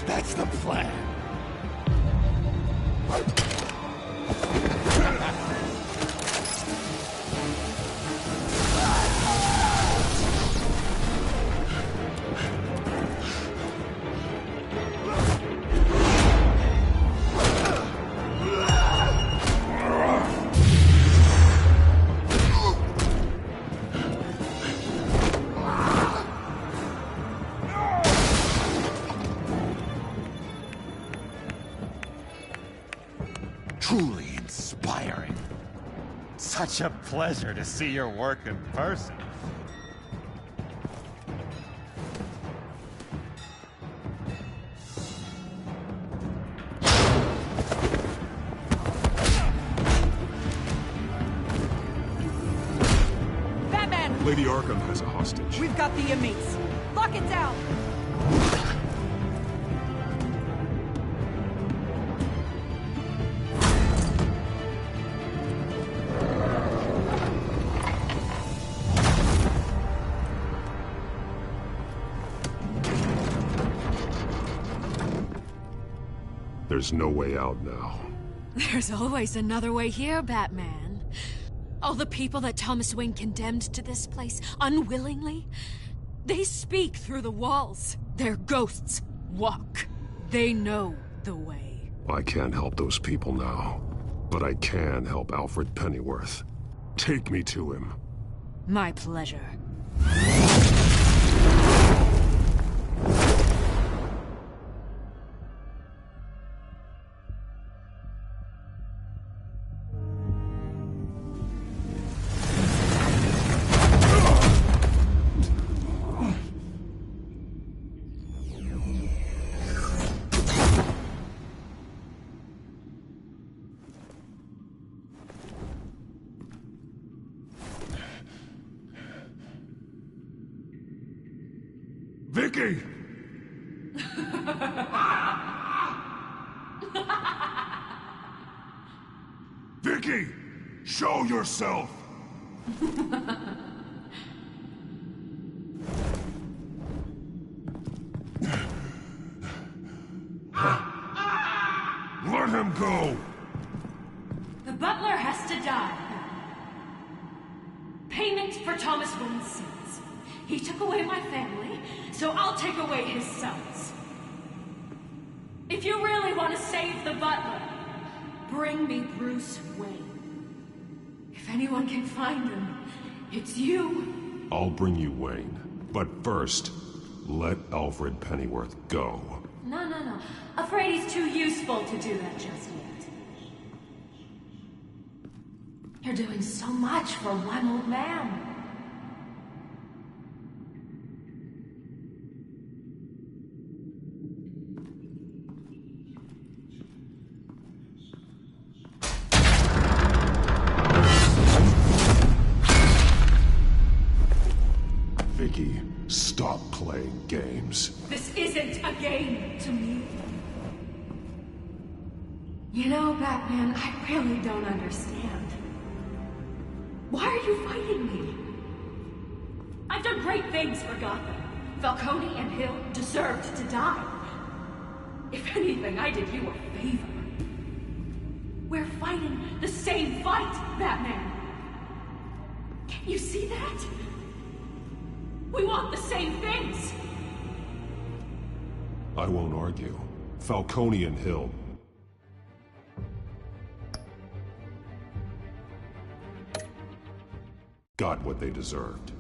Speaker 9: That's the plan.
Speaker 18: Truly inspiring. Such a pleasure to see your work in person.
Speaker 13: Batman! Lady Arkham has a hostage.
Speaker 19: We've got the inmates. Lock it down!
Speaker 13: There's no way out now.
Speaker 5: There's always another way here, Batman. All the people that Thomas Wayne condemned to this place, unwillingly, they speak through the walls. Their ghosts walk. They know the way.
Speaker 13: I can't help those people now, but I can help Alfred Pennyworth. Take me to him.
Speaker 5: My pleasure.
Speaker 4: Vicky! Vicky! Show yourself! Let him go!
Speaker 5: The butler has to die. Payment for Thomas Wayne's sins. He took away my family, so I'll take away his sons. If you really want to save the butler, bring me Bruce Wayne. If anyone can find him, it's you.
Speaker 13: I'll bring you Wayne, but first, let Alfred Pennyworth go.
Speaker 5: No. Afraid he's too useful to do that just yet. You're doing so much for one old man.
Speaker 13: Vicky, stop playing games.
Speaker 5: This isn't a game to me. You know, Batman, I really don't understand. Why are you fighting me? I've done great things for Gotham. Falcone and Hill deserved to die. If anything, I did you a favor. We're fighting the same fight, Batman. Can't you see that? We want the same things.
Speaker 13: I won't argue. Falcone and Hill. Got what they deserved.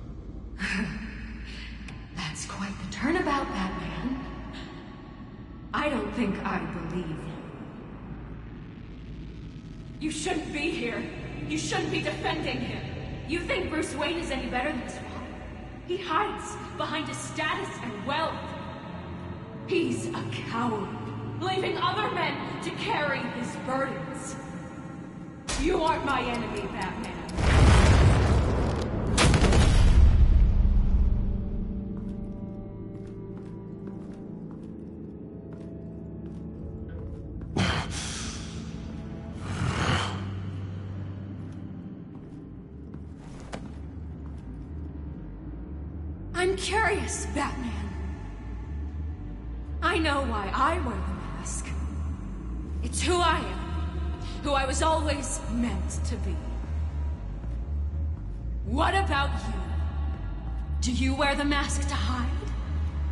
Speaker 5: That's quite the turnabout, Batman. I don't think I believe you. You shouldn't be here. You shouldn't be defending him. You think Bruce Wayne is any better than his father? He hides behind his status and wealth. He's a coward, leaving other men to carry his burdens. You aren't my enemy, Batman. I'm curious, Batman. I know why I wear the mask. It's who I am. Who I was always meant to be. What about you? Do you wear the mask to hide?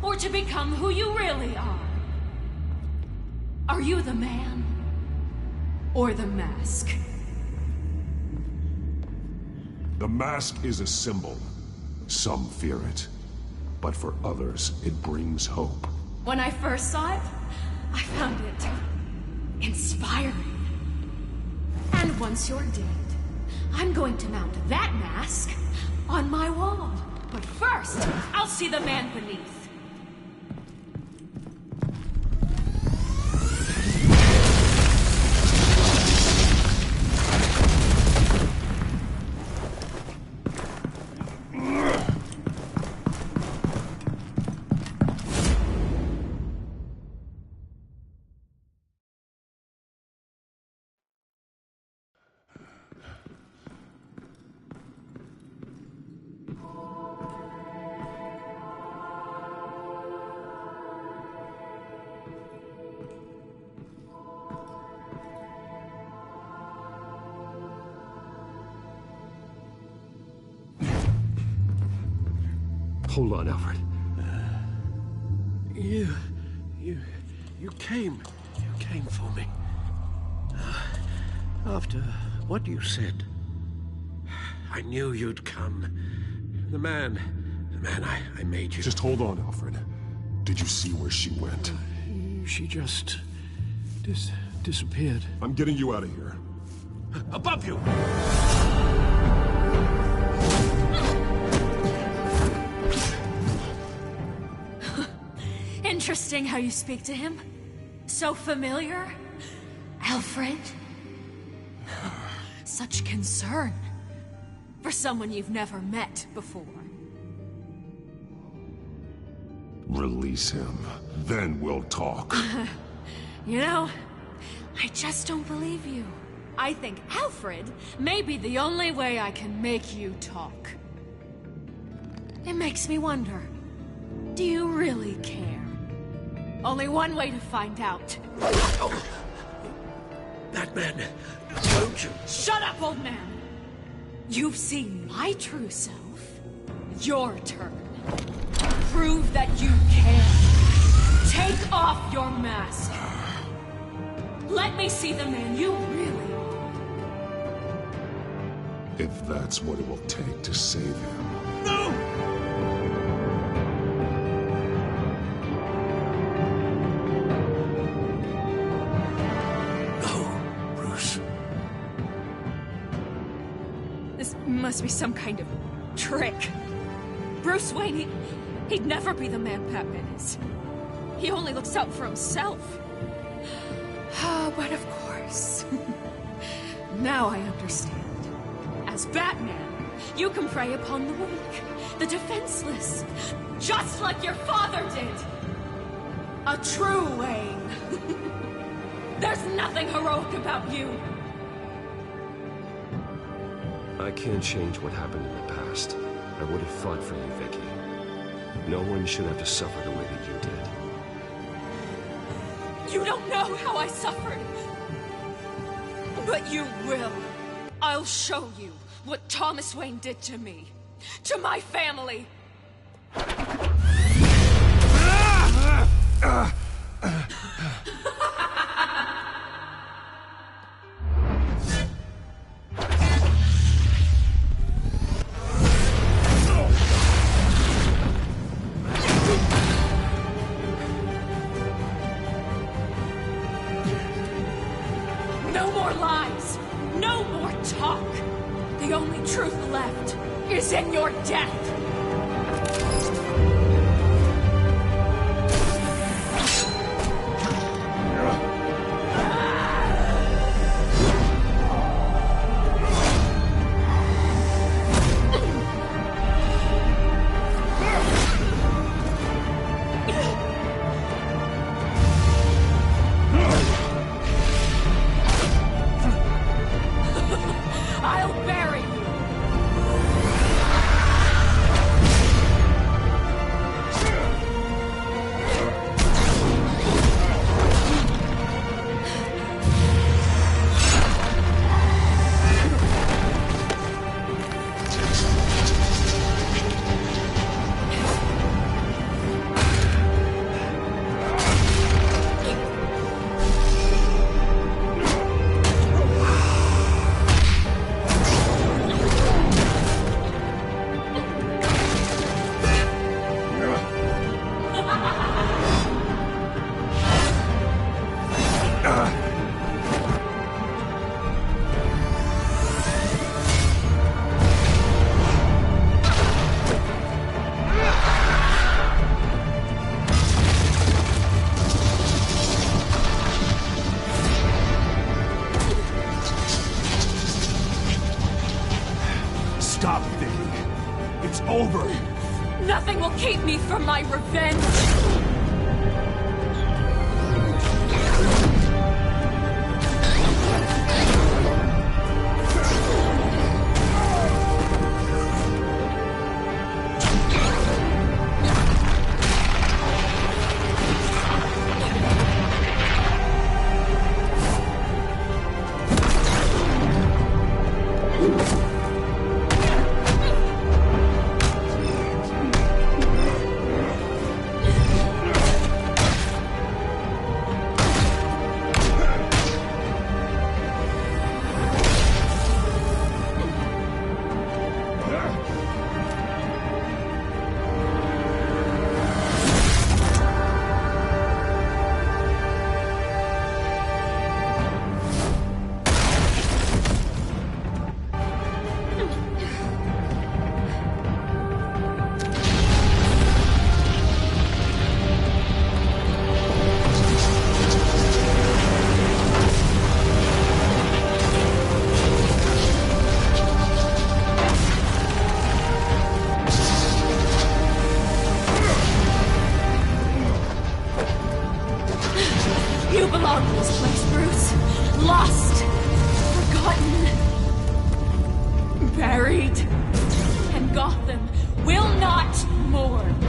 Speaker 5: Or to become who you really are? Are you the man? Or the mask?
Speaker 13: The mask is a symbol. Some fear it. But for others, it brings hope.
Speaker 5: When I first saw it, I found it inspiring. And once you're dead, I'm going to mount that mask on my wall. But first, I'll see the man beneath.
Speaker 6: Hold on, Alfred.
Speaker 20: You came for me. After what you said, I knew you'd come. The man I made you.
Speaker 13: Just hold on, Alfred. Did you see where she went?
Speaker 20: She just disappeared.
Speaker 13: I'm getting you out of here.
Speaker 20: Above you!
Speaker 5: Interesting how you speak to him. So familiar. Alfred. Such concern. For someone you've never met before.
Speaker 13: Release him. Then we'll talk.
Speaker 5: You know, I just don't believe you. I think Alfred may be the only way I can make you talk. It makes me wonder, do you really care? Only one way to find out.
Speaker 20: Batman, don't you?
Speaker 5: Shut up, old man! You've seen my true self. Your turn. Prove that you care. Take off your mask. Let me see the man you really are.
Speaker 13: If that's what it will take to save him.
Speaker 20: No!
Speaker 5: Must be some kind of trick. Bruce Wayne, he'd never be the man Batman is. He only looks out for himself. But of course. Now I understand. As Batman, you can prey upon the weak, the defenseless, just like your father did. A true Wayne. There's nothing heroic about you.
Speaker 10: I can't change what happened in the past. I would have fought for you, Vicky. No one should have to suffer the way that you did.
Speaker 5: You don't know how I suffered. But you will. I'll show you what Thomas Wayne did to me. To my family. No more lies. No more talk. The only truth left is in your death. I'll bury you.
Speaker 9: It's over.
Speaker 5: Nothing will keep me from my revenge. You belong in this place, Bruce. Lost, forgotten, buried. And Gotham will not mourn.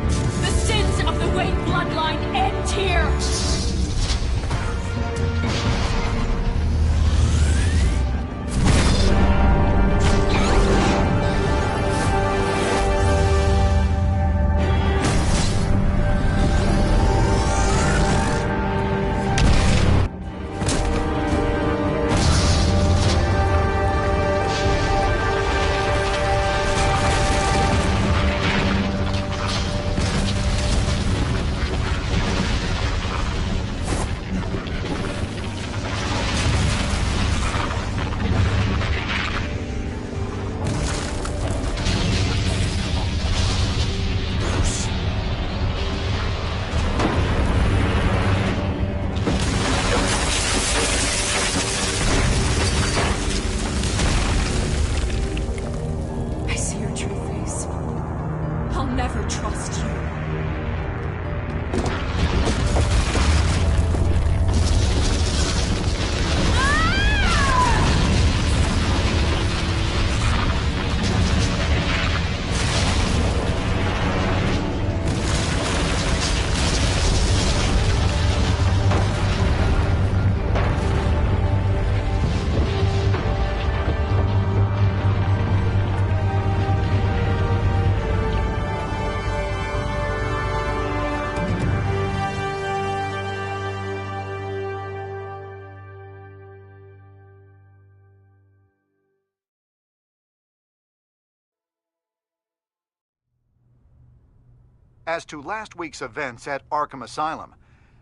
Speaker 5: The sins of the Wayne bloodline end here.
Speaker 1: As to last week's events at Arkham Asylum,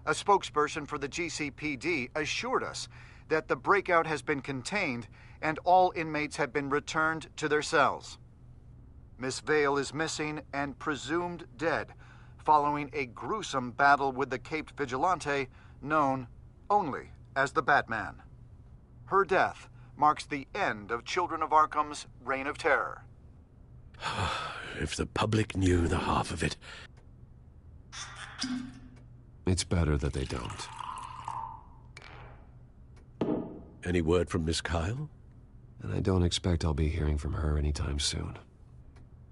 Speaker 1: a spokesperson for the GCPD assured us that the breakout has been contained and all inmates have been returned to their cells. Miss Vale is missing and presumed dead following a gruesome battle with the caped vigilante known only as the Batman. Her death marks the end of Children of Arkham's reign of terror.
Speaker 6: If the public knew the half of it.
Speaker 10: It's better that they don't.
Speaker 6: Any word from Miss Kyle?
Speaker 10: And I don't expect I'll be hearing from her anytime soon.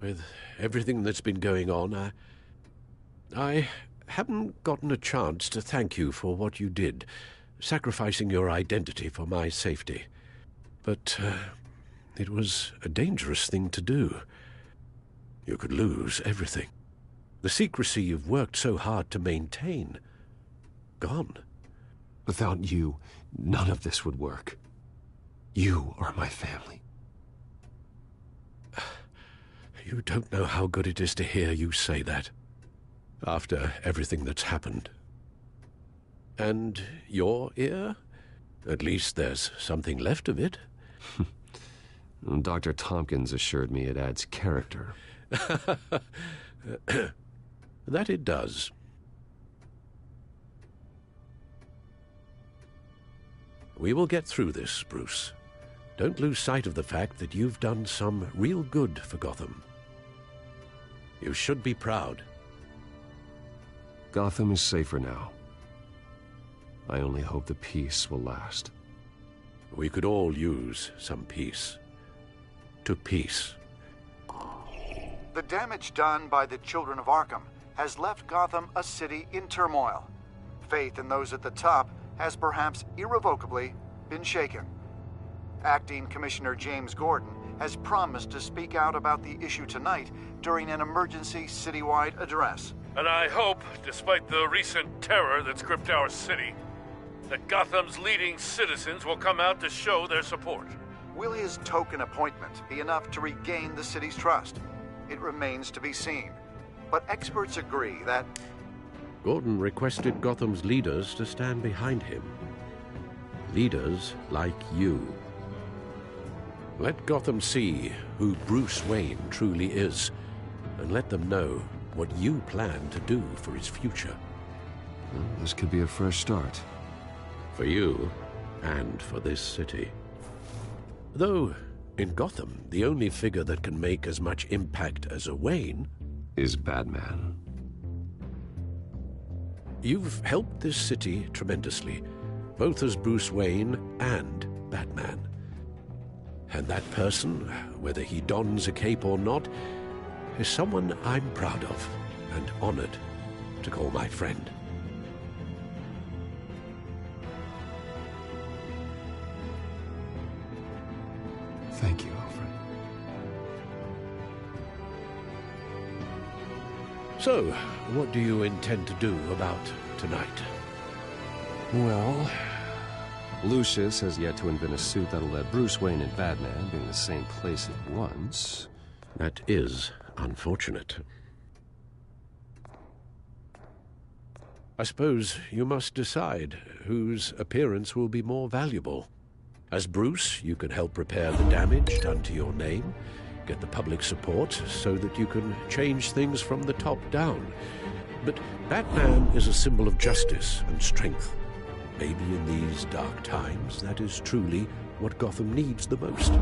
Speaker 6: With everything that's been going on, I haven't gotten a chance to thank you for what you did, sacrificing your identity for my safety. But it was a dangerous thing to do. You could lose everything. The secrecy you've worked so hard to maintain. Gone.
Speaker 10: Without you, none of this would work. You are my family.
Speaker 6: You don't know how good it is to hear you say that. After everything that's happened. And your ear? At least there's something left of it.
Speaker 10: Dr. Tompkins assured me it adds character.
Speaker 6: That it does. We will get through this, Bruce. Don't lose sight of the fact that you've done some real good for Gotham. You should be proud.
Speaker 10: Gotham is safer now. I only hope the peace will last.
Speaker 6: We could all use some peace. To peace.
Speaker 1: The damage done by the Children of Arkham has left Gotham a city in turmoil. Faith in those at the top has perhaps irrevocably been shaken. Acting Commissioner James Gordon has promised to speak out about the issue tonight during an emergency citywide address.
Speaker 3: And I hope, despite the recent terror that's gripped our city, that Gotham's leading citizens will come out to show their support.
Speaker 1: Will his token appointment be enough to regain the city's trust? It remains to be seen. But experts agree that
Speaker 6: Gordon requested Gotham's leaders to stand behind him. Leaders like you. Let Gotham see who Bruce Wayne truly is, and let them know what you plan to do for his future.
Speaker 10: Well, this could be a fresh start.
Speaker 6: For you, and for this city. Though, in Gotham, the only figure that can make as much impact as a Wayne
Speaker 10: is Batman.
Speaker 6: You've helped this city tremendously, both as Bruce Wayne and Batman. And that person, whether he dons a cape or not, is someone I'm proud of and honored to call my friend.
Speaker 10: Thank you, Alfred.
Speaker 6: So, what do you intend to do about tonight?
Speaker 10: Well, Lucius has yet to invent a suit that'll let Bruce Wayne and Batman be in the same place at once.
Speaker 6: That is unfortunate. I suppose you must decide whose appearance will be more valuable. As Bruce, you can help repair the damage done to your name, get the public support so that you can change things from the top down. But Batman is a symbol of justice and strength. Maybe in these dark times, that is truly what Gotham needs the most.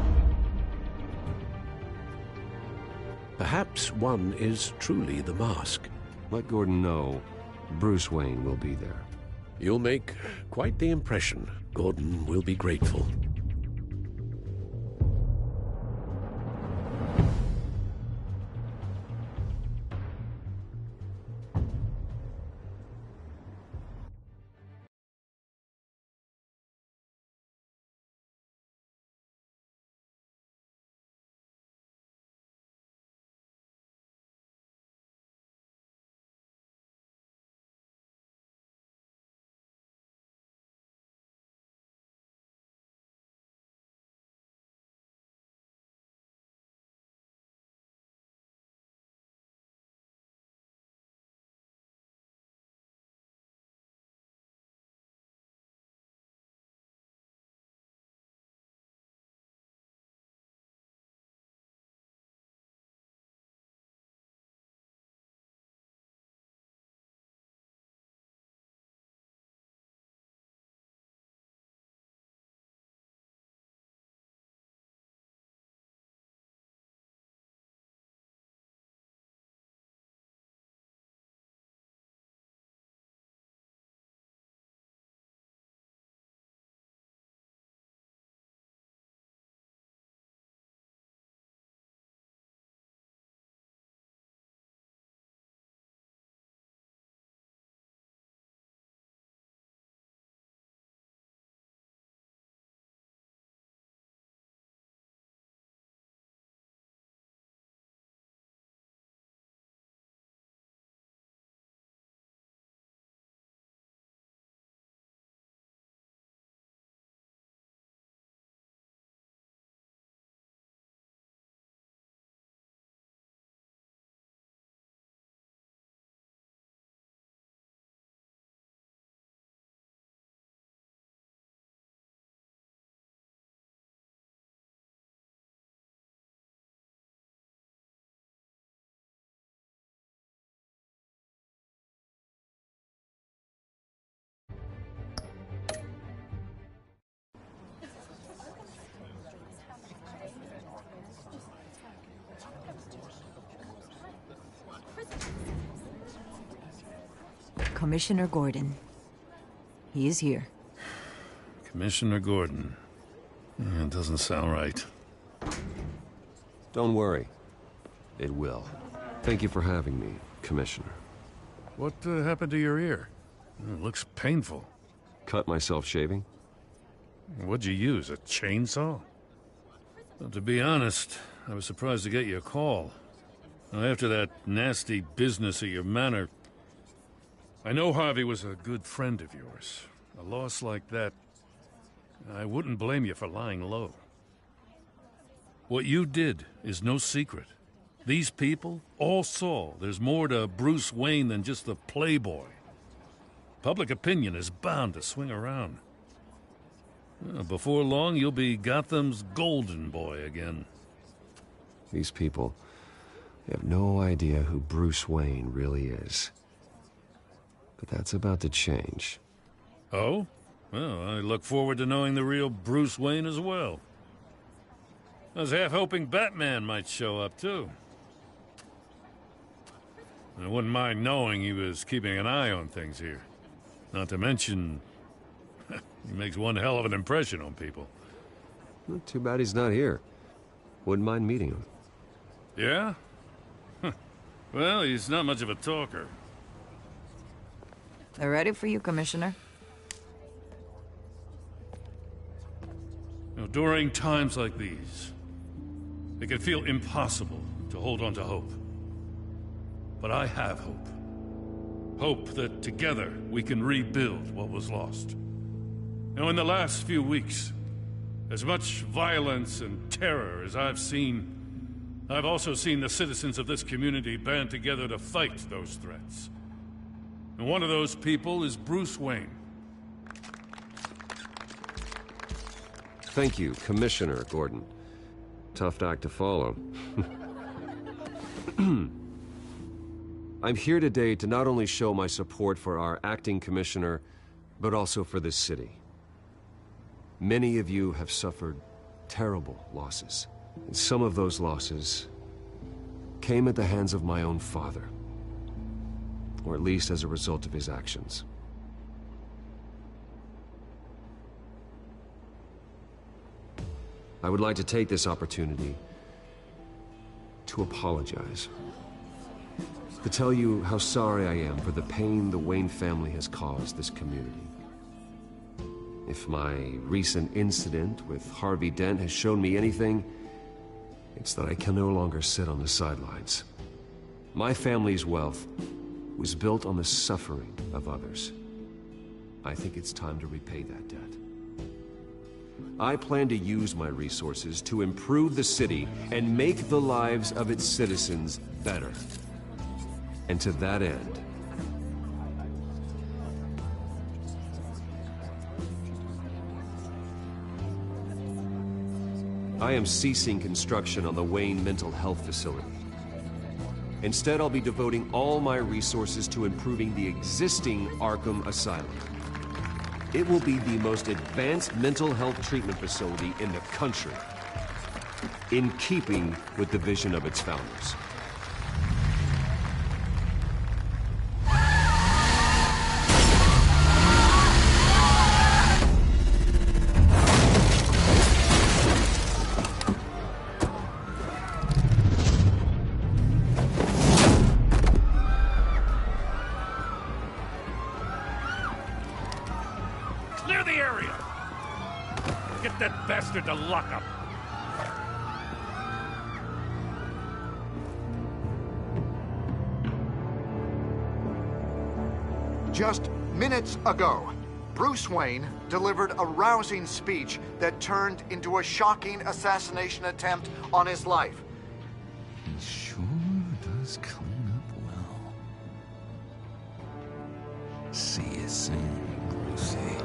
Speaker 6: Perhaps one is truly the mask.
Speaker 10: Let Gordon know Bruce Wayne will be there.
Speaker 6: You'll make quite the impression. Gordon will be grateful.
Speaker 21: Commissioner Gordon. He is here.
Speaker 3: Commissioner Gordon. It doesn't sound right.
Speaker 10: Don't worry. It will. Thank you for having me, Commissioner.
Speaker 3: What happened to your ear? It looks painful.
Speaker 10: Cut myself shaving?
Speaker 3: What'd you use, a chainsaw? Well, to be honest, I was surprised to get your call. Now, after that nasty business at your manor, I know Harvey was a good friend of yours. A loss like that, I wouldn't blame you for lying low. What you did is no secret. These people all saw there's more to Bruce Wayne than just the playboy. Public opinion is bound to swing around. Before long, you'll be Gotham's golden boy again.
Speaker 10: These people have no idea who Bruce Wayne really is. But that's about to change.
Speaker 3: Oh? Well, I look forward to knowing the real Bruce Wayne as well. I was half hoping Batman might show up, too. I wouldn't mind knowing he was keeping an eye on things here. Not to mention, he makes one hell of an impression on people.
Speaker 10: Well, too bad he's not here. Wouldn't mind meeting him.
Speaker 3: Yeah? Well, he's not much of a talker.
Speaker 21: They're ready for you, Commissioner.
Speaker 3: During times like these, it can feel impossible to hold on to hope. But I have hope. Hope that together we can rebuild what was lost. Now, in the last few weeks, as much violence and terror as I've seen, I've also seen the citizens of this community band together to fight those threats. And one of those people is Bruce Wayne.
Speaker 10: Thank you, Commissioner Gordon. Tough act to follow. I'm here today to not only show my support for our acting commissioner, but also for this city. Many of you have suffered terrible losses. And some of those losses came at the hands of my own father. Or at least as a result of his actions. I would like to take this opportunity to apologize. To tell you how sorry I am for the pain the Wayne family has caused this community. If my recent incident with Harvey Dent has shown me anything, it's that I can no longer sit on the sidelines. My family's wealth was built on the suffering of others. I think it's time to repay that debt. I plan to use my resources to improve the city and make the lives of its citizens better. And to that end, I am ceasing construction on the Wayne Mental Health Facility. Instead, I'll be devoting all my resources to improving the existing Arkham Asylum. It will be the most advanced mental health treatment facility in the country, in keeping with the vision of its founders.
Speaker 3: Clear the area! Get that bastard to lockup!
Speaker 1: Just minutes ago, Bruce Wayne delivered a rousing speech that turned into a shocking assassination attempt on his life.
Speaker 9: He sure does clean up well. See you soon, Brucey.